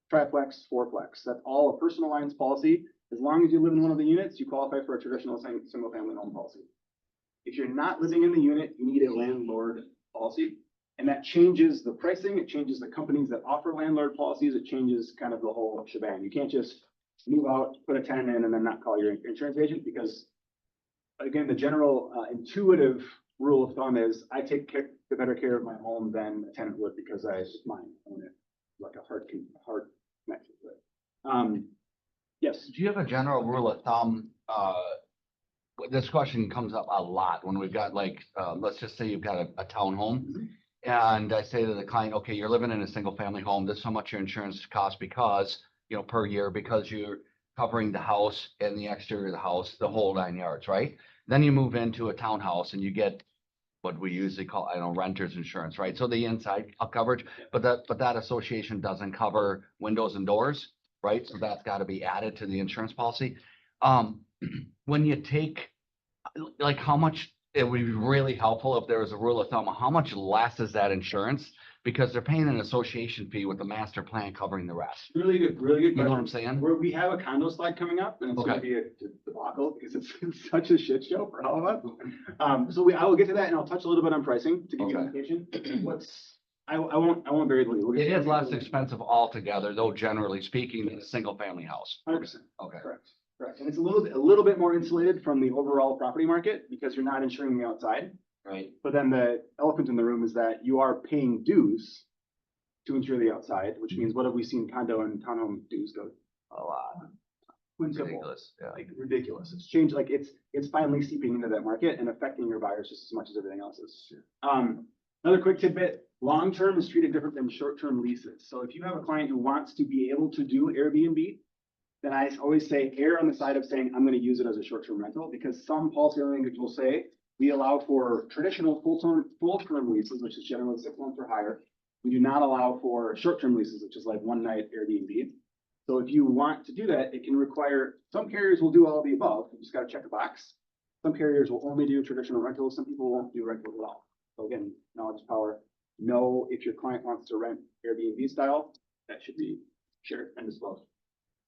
triplex, fourplex. That's all a personal lines policy. As long as you live in one of the units, you qualify for a traditional single family home policy. If you're not living in the unit, you need a landlord policy. And that changes the pricing. It changes the companies that offer landlord policies. It changes kind of the whole shebang. You can't just move out, put a tenant in, and then not call your insurance agent because, again, the general intuitive rule of thumb is I take the better care of my home than a tenant would because it's mine. I own it like a hard connection to it. Yes. Do you have a general rule of thumb? This question comes up a lot when we've got like, let's just say you've got a townhome. And I say to the client, okay, you're living in a single family home. This is how much your insurance costs because, per year, because you're covering the house and the exterior of the house, the whole 9 yards, right? Then you move into a townhouse and you get what we usually call, renter's insurance, right? So the inside coverage, but that association doesn't cover windows and doors, right? So that's got to be added to the insurance policy. When you take, like, how much, it would be really helpful if there was a rule of thumb, how much less is that insurance? Because they're paying an association fee with the master plan covering the rest. Really good You know what question. I'm saying? We have a condo slide coming up and it's gonna Okay. be a debacle because it's such a shit show for all of us. So I will get to that and I'll touch a little bit on pricing to give you an indication. I won't very little. It is less expensive altogether, though, generally speaking, than a single family house. 100%. Okay. Correct. And it's a little bit more insulated from the overall property market because you're not insuring the outside. Right. But then the elephant in the room is that you are paying dues to insure the outside, which means what have we seen condo and townhome dues go? A lot. Quintuple. Ridiculous. Yeah. Like ridiculous. It's changed, like it's finally seeping into that market and affecting your buyers just as much as everything else is. Another quick tidbit, long-term is treated different than short-term leases. So if you have a client who wants to be able to do Airbnb, then I always say err on the side of saying, I'm going to use it as a short-term rental because some policy language will say, we allow for traditional full-term leases, which is generally 6 months or higher. We do not allow for short-term leases, which is like one night Airbnb. So if you want to do that, it can require, some carriers will do all of the above. You just got to check a box. Some carriers will only do traditional rentals. Some people won't do rentals at all. So again, knowledge is power. Know if your client wants to rent Airbnb style, that should be shared and disclosed.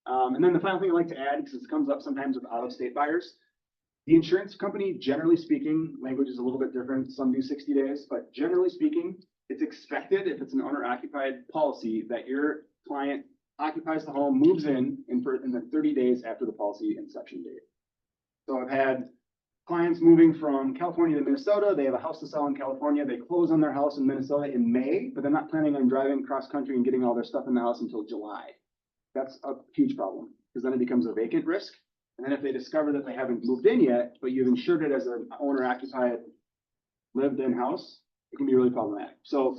And then the final thing I'd like to add, because this comes up sometimes with out-of-state buyers, the insurance company, generally speaking, language is a little bit different. Some do 60 days, but generally speaking, it's expected if it's an owner-occupied policy that your client occupies the home, moves in the 30 days after the policy inception date. So I've had clients moving from California to Minnesota. They have a house to sell in California. They close on their house in Minnesota in May, but they're not planning on driving cross country and getting all their stuff in the house until July. That's a huge problem because then it becomes a vacant risk. And then if they discover that they haven't moved in yet, but you've insured it as an owner-occupied lived-in house, it can be really problematic. So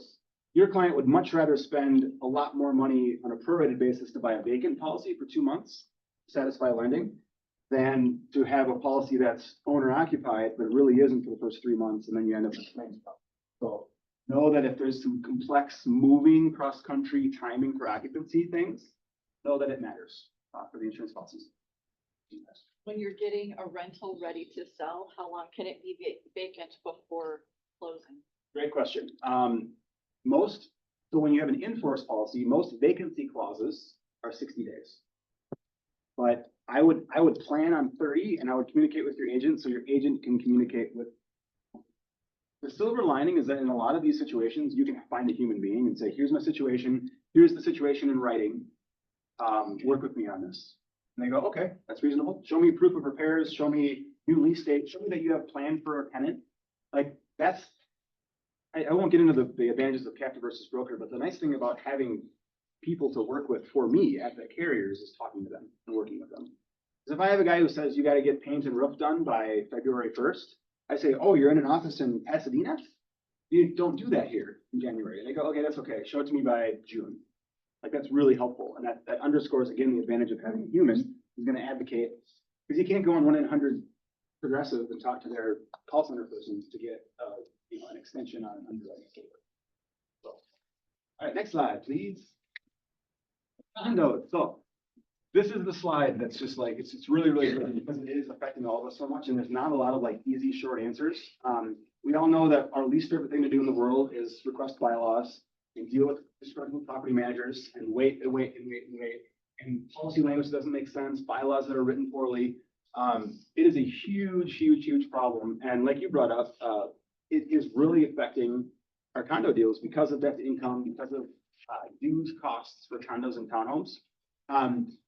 your client would much rather spend a lot more money on a prorated basis to buy a vacant policy for 2 months, satisfy lending, than to have a policy that's owner-occupied, but really isn't for the first 3 months, and then you end up with claims problem. So know that if there's some complex moving cross-country timing for occupancy things, know that it matters for the insurance policies. When you're getting a rental ready to sell, how long can it be vacant before closing? Great question. So when you have an in-force policy, most vacancy clauses are 60 days. But I would plan on 30 and I would communicate with your agent so your agent can communicate with. The silver lining is that in a lot of these situations, you can find a human being and say, here's my situation. Here's the situation in writing. Work with me on this. And they go, okay, that's reasonable. Show me proof of repairs. Show me new lease date. Show me that you have planned for a tenant. Like that's, I won't get into the advantages of captive versus broker, but the nice thing about having people to work with for me at the carriers is talking to them and working with them. Because if I have a guy who says you got to get paint and roof done by February 1st, I say, oh, you're in an office in Pasadena? You don't do that here in January. And they go, okay, that's okay. Show it to me by June. Like that's really helpful. And that underscores again the advantage of having a human who's going to advocate, because you can't go on 1-800 Progressive and talk to their call center person to get an extension on underwriting. So, all right, next slide, please. Condos. So this is the slide that's just like, it's really, really good because it is affecting all of us so much and there's not a lot of like easy, short answers. We all know that our least favorite thing to do in the world is request bylaws and deal with disgruntled property managers and wait and wait and wait and wait. And policy language doesn't make sense, bylaws that are written poorly. It is a huge, huge, huge problem. And like you brought up, it is really affecting our condo deals because of debt to income, because of dues costs for condos and townhomes.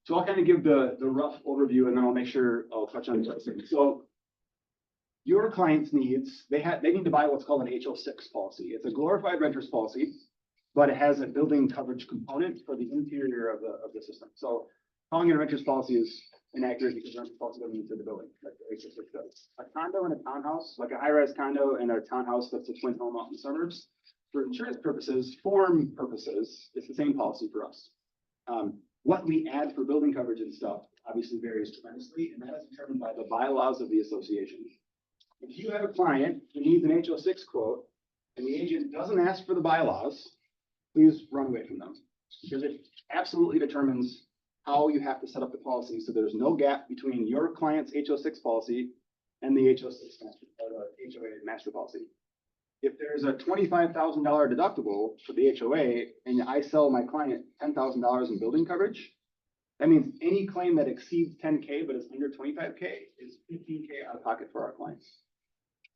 So I'll kind of give the rough overview and then I'll make sure I'll touch on pricing. So your clients' needs, they need to buy what's called an HO6 policy. It's a glorified renter's policy, but it has a building coverage component for the interior of the system. So calling it a renter's policy is inaccurate because renter's policy doesn't include the building, like the HO6 does. A condo and a townhouse, like a high-rise condo and a townhouse that's a twin home out in the suburbs, for insurance purposes, form purposes, it's the same policy for us. What we add for building coverage and stuff obviously varies tremendously, and that is determined by the bylaws of the association. If you have a client who needs an HO6 quote and the agent doesn't ask for the bylaws, please run away from them because it absolutely determines how you have to set up the policy so there's no gap between your client's HO6 policy and the HO6 master, or the HOA master policy. If there's a $25,000 deductible for the HOA and I sell my client $10,000 in building coverage, that means any claim that exceeds 10K but is under 25K is 15K out of pocket for our clients.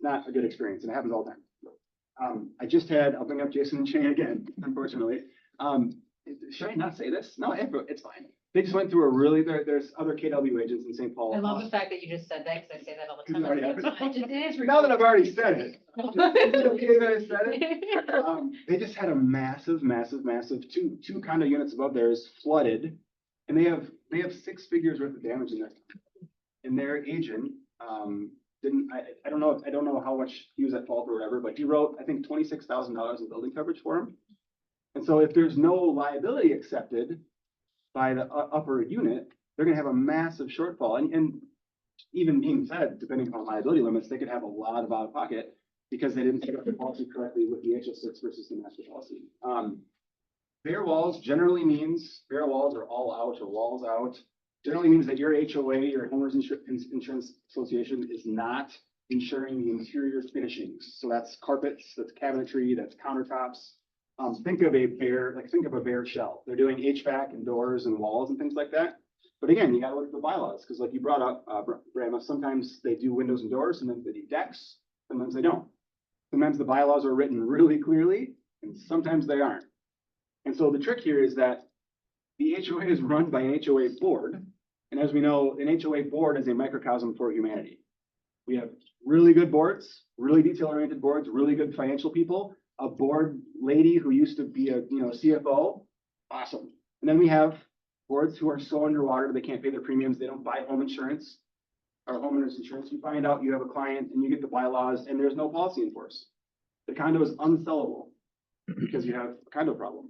Not a good experience, and it happens all the time. I just had, I'll bring up Jason and Shane again, unfortunately. Should I not say this? No, it's fine. They just went through a really, there's other KW agents in St. Paul. I love the fact that you just said that, because I say that all the It already time. happened. It is Now that I've already said it. Is it okay that I said it? They just had a massive, two condo units above theirs flooded, and they have 6 figures worth of damage in there. And their agent, I don't know how much he was at fault or whatever, but he wrote, I think, $26,000 in building coverage for him. And so if there's no liability accepted by the upper unit, they're gonna have a massive shortfall. And even being said, depending upon liability limits, they could have a lot of out of pocket because they didn't set up the policy correctly with the HO6 versus the master policy. Bare walls generally means, bare walls are all out or walls out, generally means that your HOA, your homeowners insurance association, is not insuring the interior finishings. So that's carpets, that's cabinetry, that's countertops. Think of a bare shell. They're doing HVAC and doors and walls and things like that. But again, you gotta look at the bylaws, because like you brought up, Brahma, sometimes they do windows and doors, sometimes they do decks, sometimes they don't. Sometimes the bylaws are written really clearly, and sometimes they aren't. And so the trick here is that the HOA is run by an HOA board. And as we know, an HOA board is a microcosm for humanity. We have really good boards, really detail-oriented boards, really good financial people, a board lady who used to be a CFO, awesome. And then we have boards who are so underwater they can't pay their premiums, they don't buy home insurance or homeowners insurance. You find out you have a client and you get the bylaws and there's no policy in force. The condo is unsellable because you have a condo problem.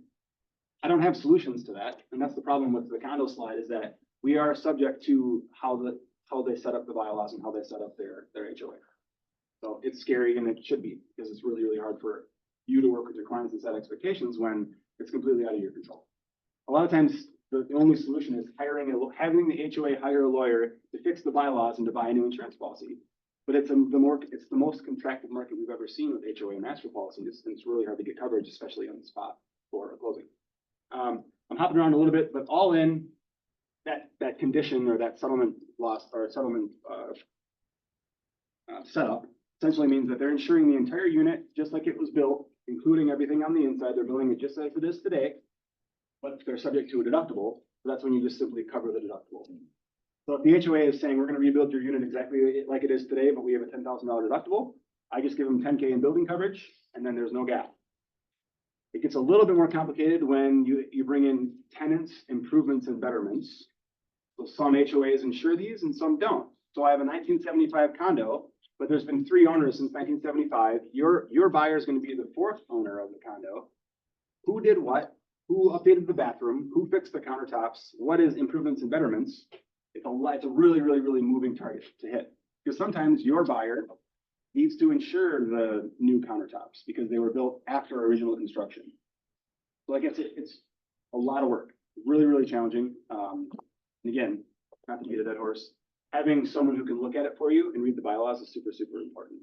I don't have solutions to that, and that's the problem with the condo slide, is that we are subject to how they set up the bylaws and how they set up their HOA. So it's scary, and it should be, because it's really, really hard for you to work with your clients and set expectations when it's completely out of your control. A lot of times, the only solution is having the HOA hire a lawyer to fix the bylaws and to buy a new insurance policy. But it's the most contracted market we've ever seen with HOA master policies, and it's really hard to get coverage, especially on the spot for a closing. I'm hopping around a little bit, but all in, that condition or that settlement loss or settlement setup essentially means that they're insuring the entire unit just like it was built, including everything on the inside. They're building it just as it is today, but they're subject to a deductible. So that's when you just simply cover the deductible. So if the HOA is saying we're going to rebuild your unit exactly like it is today, but we have a $10,000 deductible, I just give them $10K in building coverage, and then there's no gap. It gets a little bit more complicated when you bring in tenants, improvements, and betterments. So some HOAs insure these and some don't. So I have a 1975 condo, but there's been 3 owners since 1975. Your buyer is going to be the 4th owner of the condo. Who did what? Who updated the bathroom? Who fixed the countertops? What is improvements and betterments? It's a really, really, really moving target to hit. Because sometimes your buyer needs to insure the new countertops because they were built after original construction. So I guess it's a lot of work, really, really challenging. And again, not to beat a dead horse, having someone who can look at it for you and read the bylaws is super, super important.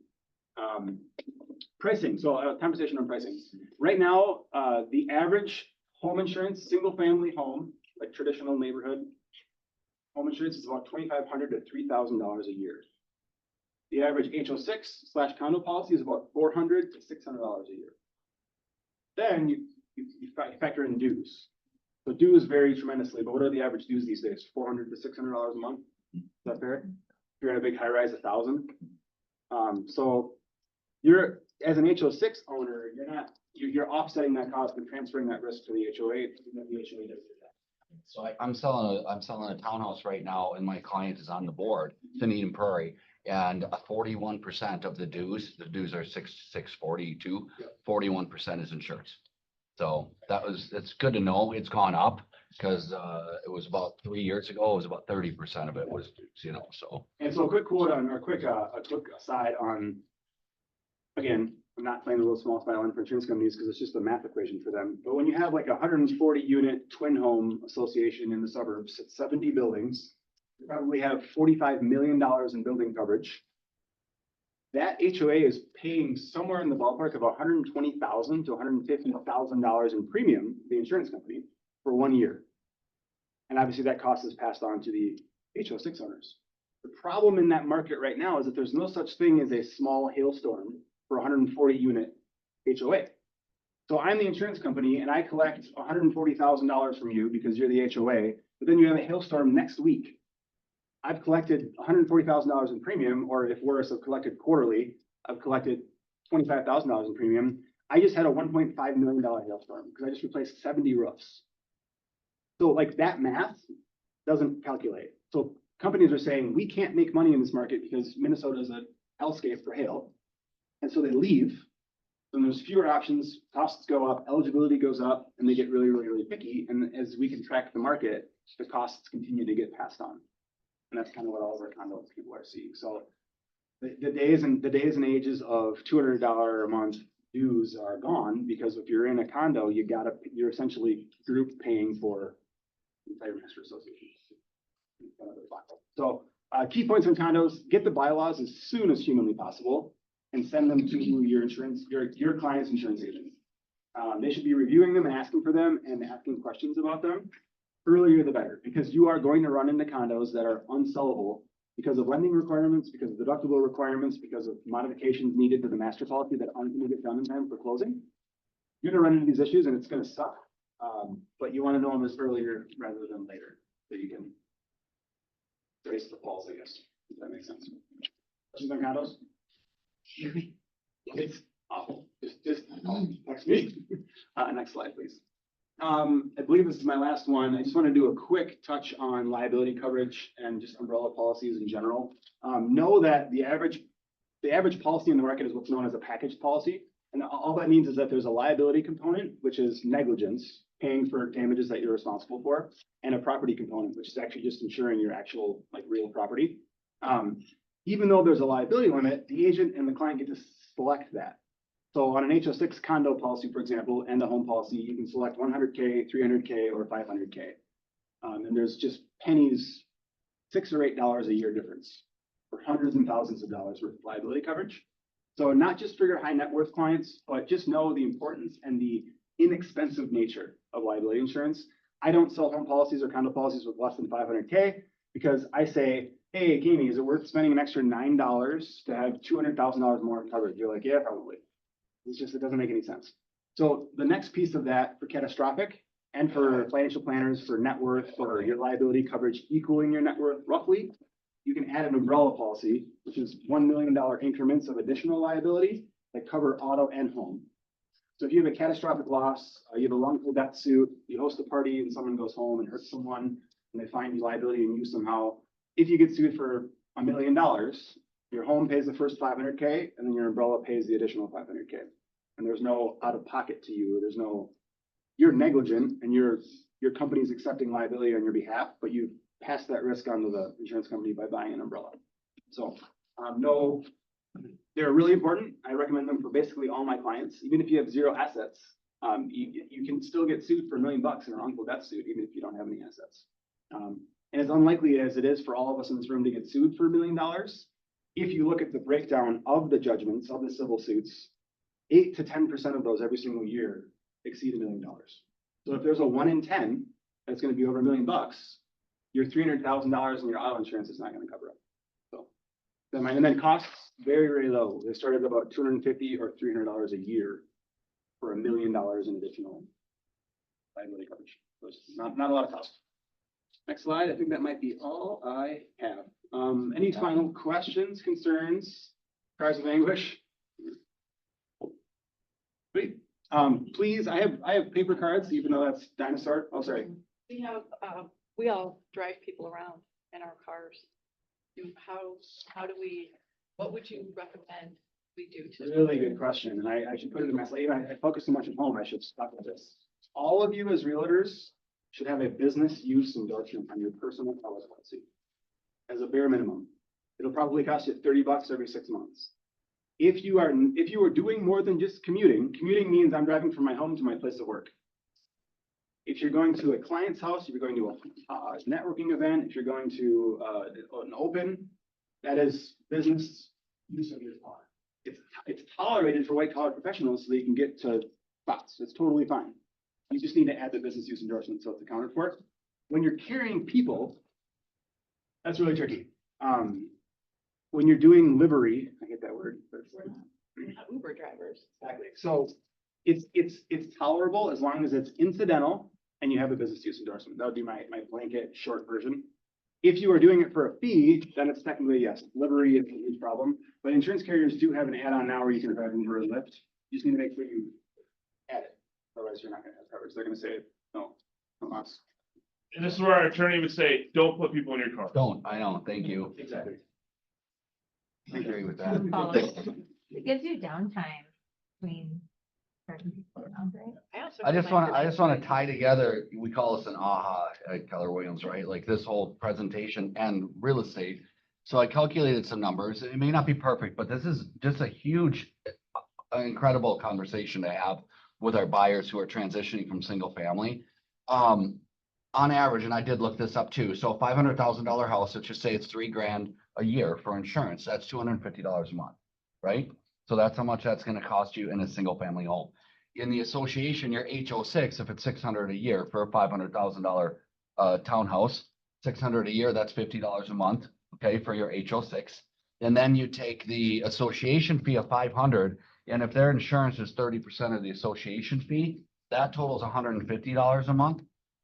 Pricing, so a conversation on pricing. Right now, the average home insurance, single family home, like traditional neighborhood home insurance is about $2,500 to $3,000 a year. The average HO6 / condo policy is about $400 to $600 a year. Then you factor in dues. So dues vary tremendously, but what are the average dues these days? $400 to $600 a month? Is that fair? If you're in a big high rise, $1,000. So you're, as an HO6 owner, you're offsetting that cost and transferring that risk to the HOA. The HOA does that. So I'm selling a townhouse right now and my client is on the board, it's in Eden Prairie. And 41% of the dues are 642, 41% is insurance. So it's good to know it's gone up because it was about 3 years ago, it was about 30% of it was, so. And so a quick quote on, or a quick aside on, again, I'm not playing the little small violin for insurance companies because it's just a math equation for them. But when you have like a 140 unit twin home association in the suburbs, it's 70 buildings, you probably have $45 million in building coverage. That HOA is paying somewhere in the ballpark of $120,000 to $150,000 in premium, the insurance company, for 1 year. And obviously that cost is passed on to the HO6 owners. The problem in that market right now is that there's no such thing as a small hailstorm for 140 unit HOA. So I'm the insurance company and I collect $140,000 from you because you're the HOA, but then you have a hailstorm next week. I've collected $140,000 in premium, or if worse, I've collected quarterly, I've collected $25,000 in premium. I just had a $1.5 million hailstorm because I just replaced 70 roofs. So like that math doesn't calculate. So companies are saying, we can't make money in this market because Minnesota is a hellscape for hail. And so they leave. Then there's fewer options, costs go up, eligibility goes up, and they get really, really, really picky. And as we contract the market, the costs continue to get passed on. And that's kind of what all of our condo people are seeing. So the days and ages of $200 a month dues are gone because if you're in a condo, you're essentially group paying for the entire master association. So key points on condos: get the bylaws as soon as humanly possible and send them to your client's insurance agent. They should be reviewing them and asking for them and asking questions about them. Earlier the better, because you are going to run into condos that are unsellable because of lending requirements, because of deductible requirements, because of modifications needed to the master policy that aren't going to get done in time for closing. You're going to run into these issues and it's going to suck, but you want to know them as earlier rather than later, so you can brace the falls, I guess, if that makes sense. Questions on condos? It's awful. Just text me. Next slide, please. I believe this is my last one. I just want to do a quick touch on liability coverage and just umbrella policies in general. Know that the average policy in the market is what's known as a package policy. And all that means is that there's a liability component, which is negligence, paying for damages that you're responsible for, and a property component, which is actually just insuring your actual real property. Even though there's a liability limit, the agent and the client get to select that. So on an HO6 condo policy, for example, and the home policy, you can select 100K, 300K, or 500K. And there's just pennies, $6 or $8 a year difference for hundreds and thousands of dollars worth of liability coverage. So not just for your high net worth clients, but just know the importance and the inexpensive nature of liability insurance. I don't sell home policies or condo policies with less than 500K because I say, hey, Gamey, is it worth spending an extra $9 to have $200,000 more coverage? You're like, yeah, probably. It doesn't make any sense. So the next piece of that for catastrophic and for financial planners, for net worth, for your liability coverage equaling your net worth roughly, you can add an umbrella policy, which is $1 million increments of additional liability that cover auto and home. So if you have a catastrophic loss, you have a wrongful death suit, you host a party and someone goes home and hurts someone and they find you liability and you somehow, if you get sued for $1 million, your home pays the first 500K and then your umbrella pays the additional 500K. And there's no out of pocket to you. You're negligent and your company's accepting liability on your behalf, but you pass that risk onto the insurance company by buying an umbrella. So no, they're really important. I recommend them for basically all my clients. Even if you have zero assets, you can still get sued for $1 million in a wrongful death suit, even if you don't have any assets. And as unlikely as it is for all of us in this room to get sued for $1 million, if you look at the breakdown of the judgments of the civil suits, 8 to 10% of those every single year exceed $1 million. So if there's a 1 in 10, that's gonna be over $1 million, your $300,000 in your auto insurance is not gonna cover it. So, and then costs very, very low. They start at about $250 or $300 a year for $1 million in additional liability coverage. So it's not a lot of cost. Next slide. I think that might be all I have. Any final questions, concerns, cries of anguish? Wait, please, I have paper cards, even though that's dinosaur. Oh, sorry. We have, we all drive people around in our cars. How do we, what would you recommend we do to? Really good question, and I should put it in my slide. I focus so much at home, I should stop with this. All of you as realtors should have a business use endorsement on your personal policy as a bare minimum. It'll probably cost you $30 every 6 months. If you are doing more than just commuting means I'm driving from my home to my place of work. If you're going to a client's house, if you're going to a networking event, if you're going to an open, that is business use of your car. It's tolerated for white collar professionals so they can get to spots. It's totally fine. You just need to add the business use endorsement so it's accounted for. When you're carrying people, that's really tricky. When you're doing livery, I hate that word, but We're not Uber drivers. exactly. So it's tolerable as long as it's incidental and you have a business use endorsement. That would be my blanket short version. If you are doing it for a fee, then it's technically, yes, livery is a huge problem. But insurance carriers do have an add-on now where you can drive Uber or Lyft. You just need to make sure you add it. Otherwise, you're not going to have coverage. They're going to say, no, no us. And this is where our attorney would say, don't put people in your car. Don't, I know, thank you. Exactly. I agree with that. It gives you downtime between certain people around, right? I just want to tie together, we call this an aha at Keller Williams, right? Like this whole presentation and real estate. So I calculated some numbers. It may not be perfect, but this is just a huge, incredible conversation to have with our buyers who are transitioning from single family. On average, and I did look this up too. So $500,000 house, let's just say it's $3,000 a year for insurance. That's $250 a month, right? So that's how much that's going to cost you in a single family home. In the association, your HO6, if it's $600 a year for a $500,000 townhouse, $600 a year, that's $50 a month, okay, for your HO6. And then you take the association fee of $500, and if their insurance is 30% of the association fee, that totals $150 a month.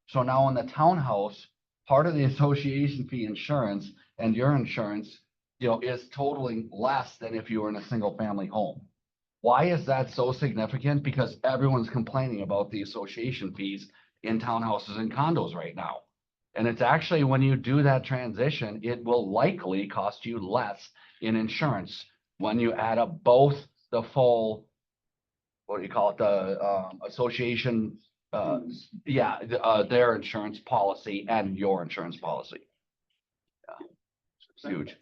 So now in the townhouse, part of the association fee insurance and your insurance, is totaling less than if you were in a single family home. Why is that so significant? Because everyone's complaining about the association fees in townhouses and condos right now. And it's actually, when you do that transition, it will likely cost you less in insurance when you add up both the full, what do you call it, the association, their insurance policy and your insurance policy. Yeah, huge.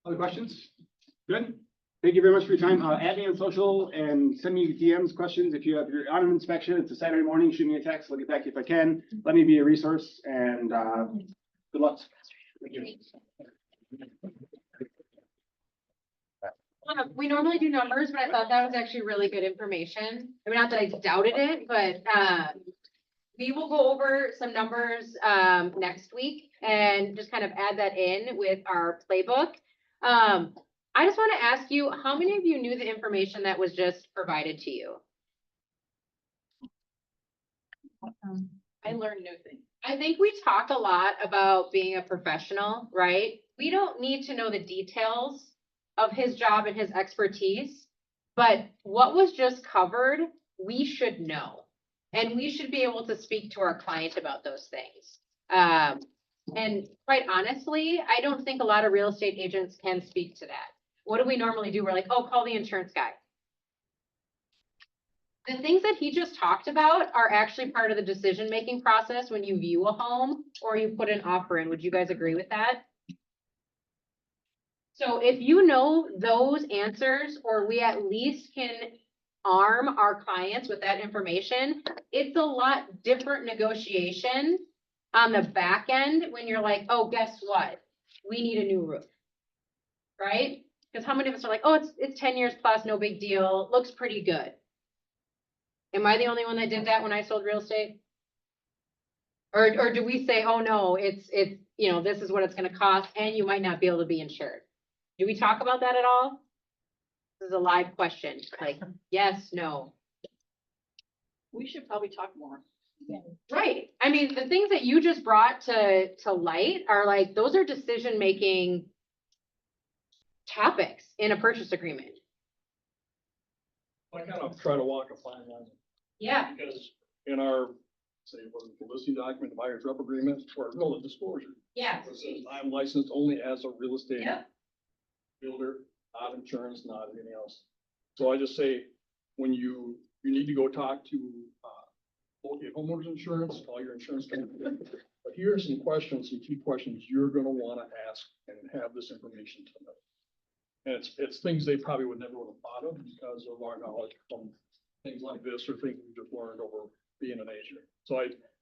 Other questions? Good. Thank you very much for your time. Add me on social and send me DMs, questions. If you're on an inspection, it's a Saturday morning, shoot me a text. I'll get back to you if I can. Let me be a resource, and good luck. Thank you. We normally do numbers, but I thought that was actually really good information. I mean, not that I doubted it, but we will go over some numbers next week and just kind of add that in with our playbook. I just want to ask you, how many of you knew the information that was just provided to you? I learned new things. I think we talk a lot about being a professional, right? We don't need to know the details of his job and his expertise, but what was just covered, we should know. And we should be able to speak to our client about those things. And quite honestly, I don't think a lot of real estate agents can speak to that. What do we normally do? We're like, oh, call the insurance guy. The things that he just talked about are actually part of the decision-making process when you view a home or you put an offer in. Would you guys agree with that? So if you know those answers, or we at least can arm our clients with that information, it's a lot different negotiation on the back end, when you're like, oh, guess what? We need a new roof. Right? Because how many of us are like, oh, it's 10 years plus, no big deal, looks pretty good. Am I the only one that did that when I sold real estate? Or do we say, oh, no, it's, you know, this is what it's gonna cost, and you might not be able to be insured? Do we talk about that at all? This is a live question, like, yes, no. We should probably talk more. Right, I mean, the things that you just brought to light are like, those are decision-making topics in a purchase agreement. I kind of try to walk a fine line. Yeah. Because in our, say, whether it's the listing document, the buyer's rep agreement, or no, the disclosure. Yes. It says I'm licensed only as a real estate Yep. builder, not insurance, not anything else. So I just say, when you need to go talk to, okay, homeowners insurance, call your insurance company. But here are some questions, some key questions you're gonna wanna ask and have this information to know. And it's things they probably would never have thought of because of our knowledge from things like this or things we just learned over being an agent. So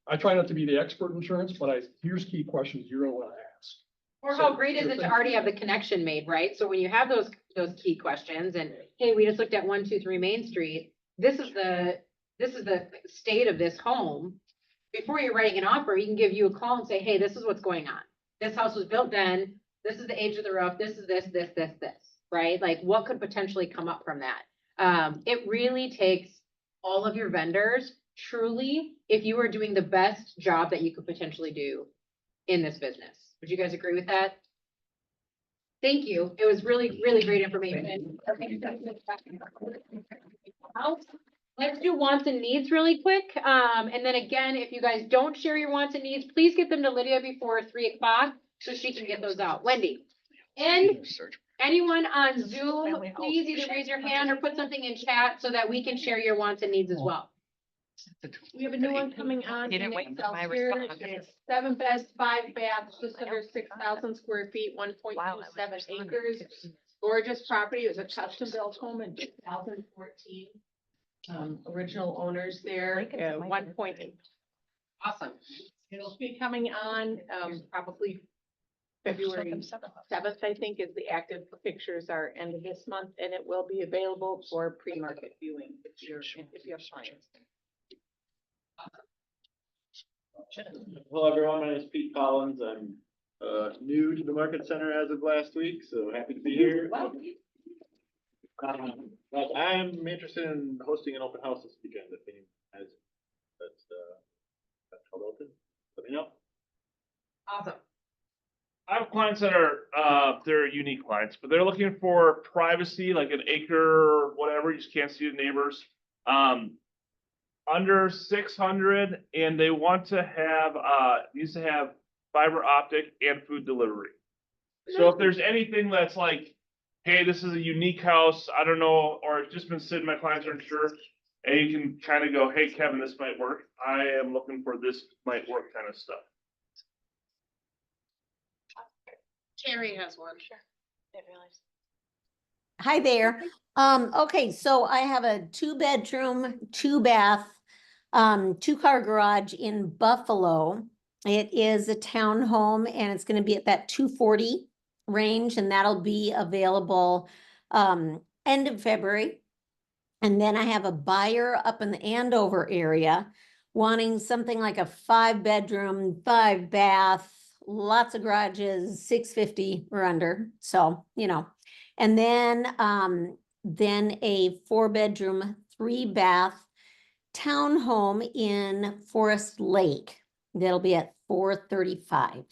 I try not to be the expert in insurance, but here's key questions you're gonna wanna ask. Or how great is it to already have the connection made, right? So when you have those key questions and, hey, we just looked at 123 Main Street, this is the state of this home. Before you're writing an offer, he can give you a call and say, hey, this is what's going on. This house was built then, this is the age of the roof, this is this, right? Like what could potentially come up from that? It really takes all of your vendors truly, if you are doing the best job that you could potentially do in this business. Would you guys agree with that? Thank you. It was really, really great information. Let's do wants and needs really quick. And then again, if you guys don't share your wants and needs, please get them to Lydia before 3 o'clock so she can get those out. Wendy. And anyone on Zoom, please either raise your hand or put something in chat so that we can share your wants and needs as well. We have a new one coming on in Excel here. It's 7 beds, 5 baths, just under 6,000 square feet, 1.27 acres. Gorgeous property. It was a custom built home in 2014. Original owners there, 1.8. Awesome. It'll be coming on, probably February 7th, I think, is the active pictures are end of this month, and it will be available for pre-market viewing if you have clients. Hello, everyone. My name is Pete Collins. I'm new to the market center as of last week, so happy to be here. But I'm interested in hosting an open house this weekend. If anyone has that's held open, let me know. Awesome. I have clients that are, they're unique clients, but they're looking for privacy, like an acre or whatever, you just can't see the neighbors. Under 600, and they want to have, used to have fiber optic and food delivery. So if there's anything that's like, hey, this is a unique house, I don't know, or it's just been sitting, my clients aren't sure, and you can kind of go, hey, Kevin, this might work. I am looking for this might work kind of stuff. Terry has one. Sure. Hi there. Okay, so I have a 2-bedroom, 2-bath, 2-car garage in Buffalo. It is a townhome and it's going to be at that 240 range, and that'll be available end of February. And then I have a buyer up in the Andover area wanting something like a 5-bedroom, 5-bath, lots of garages, 650 or under. So, you know, and then a 4-bedroom, 3-bath townhome in Forest Lake. That'll be at 435.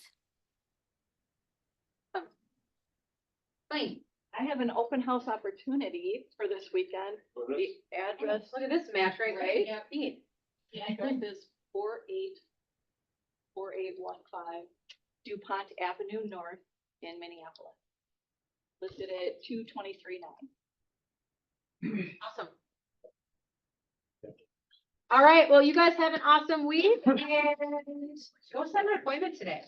Clean. I have an open house opportunity for this weekend. The address. Look at this match right? Yeah. Neat. The address is 484815 DuPont Avenue North in Minneapolis. Listed at 223.9. Awesome. All right, well, you guys have an awesome week and go set an appointment today.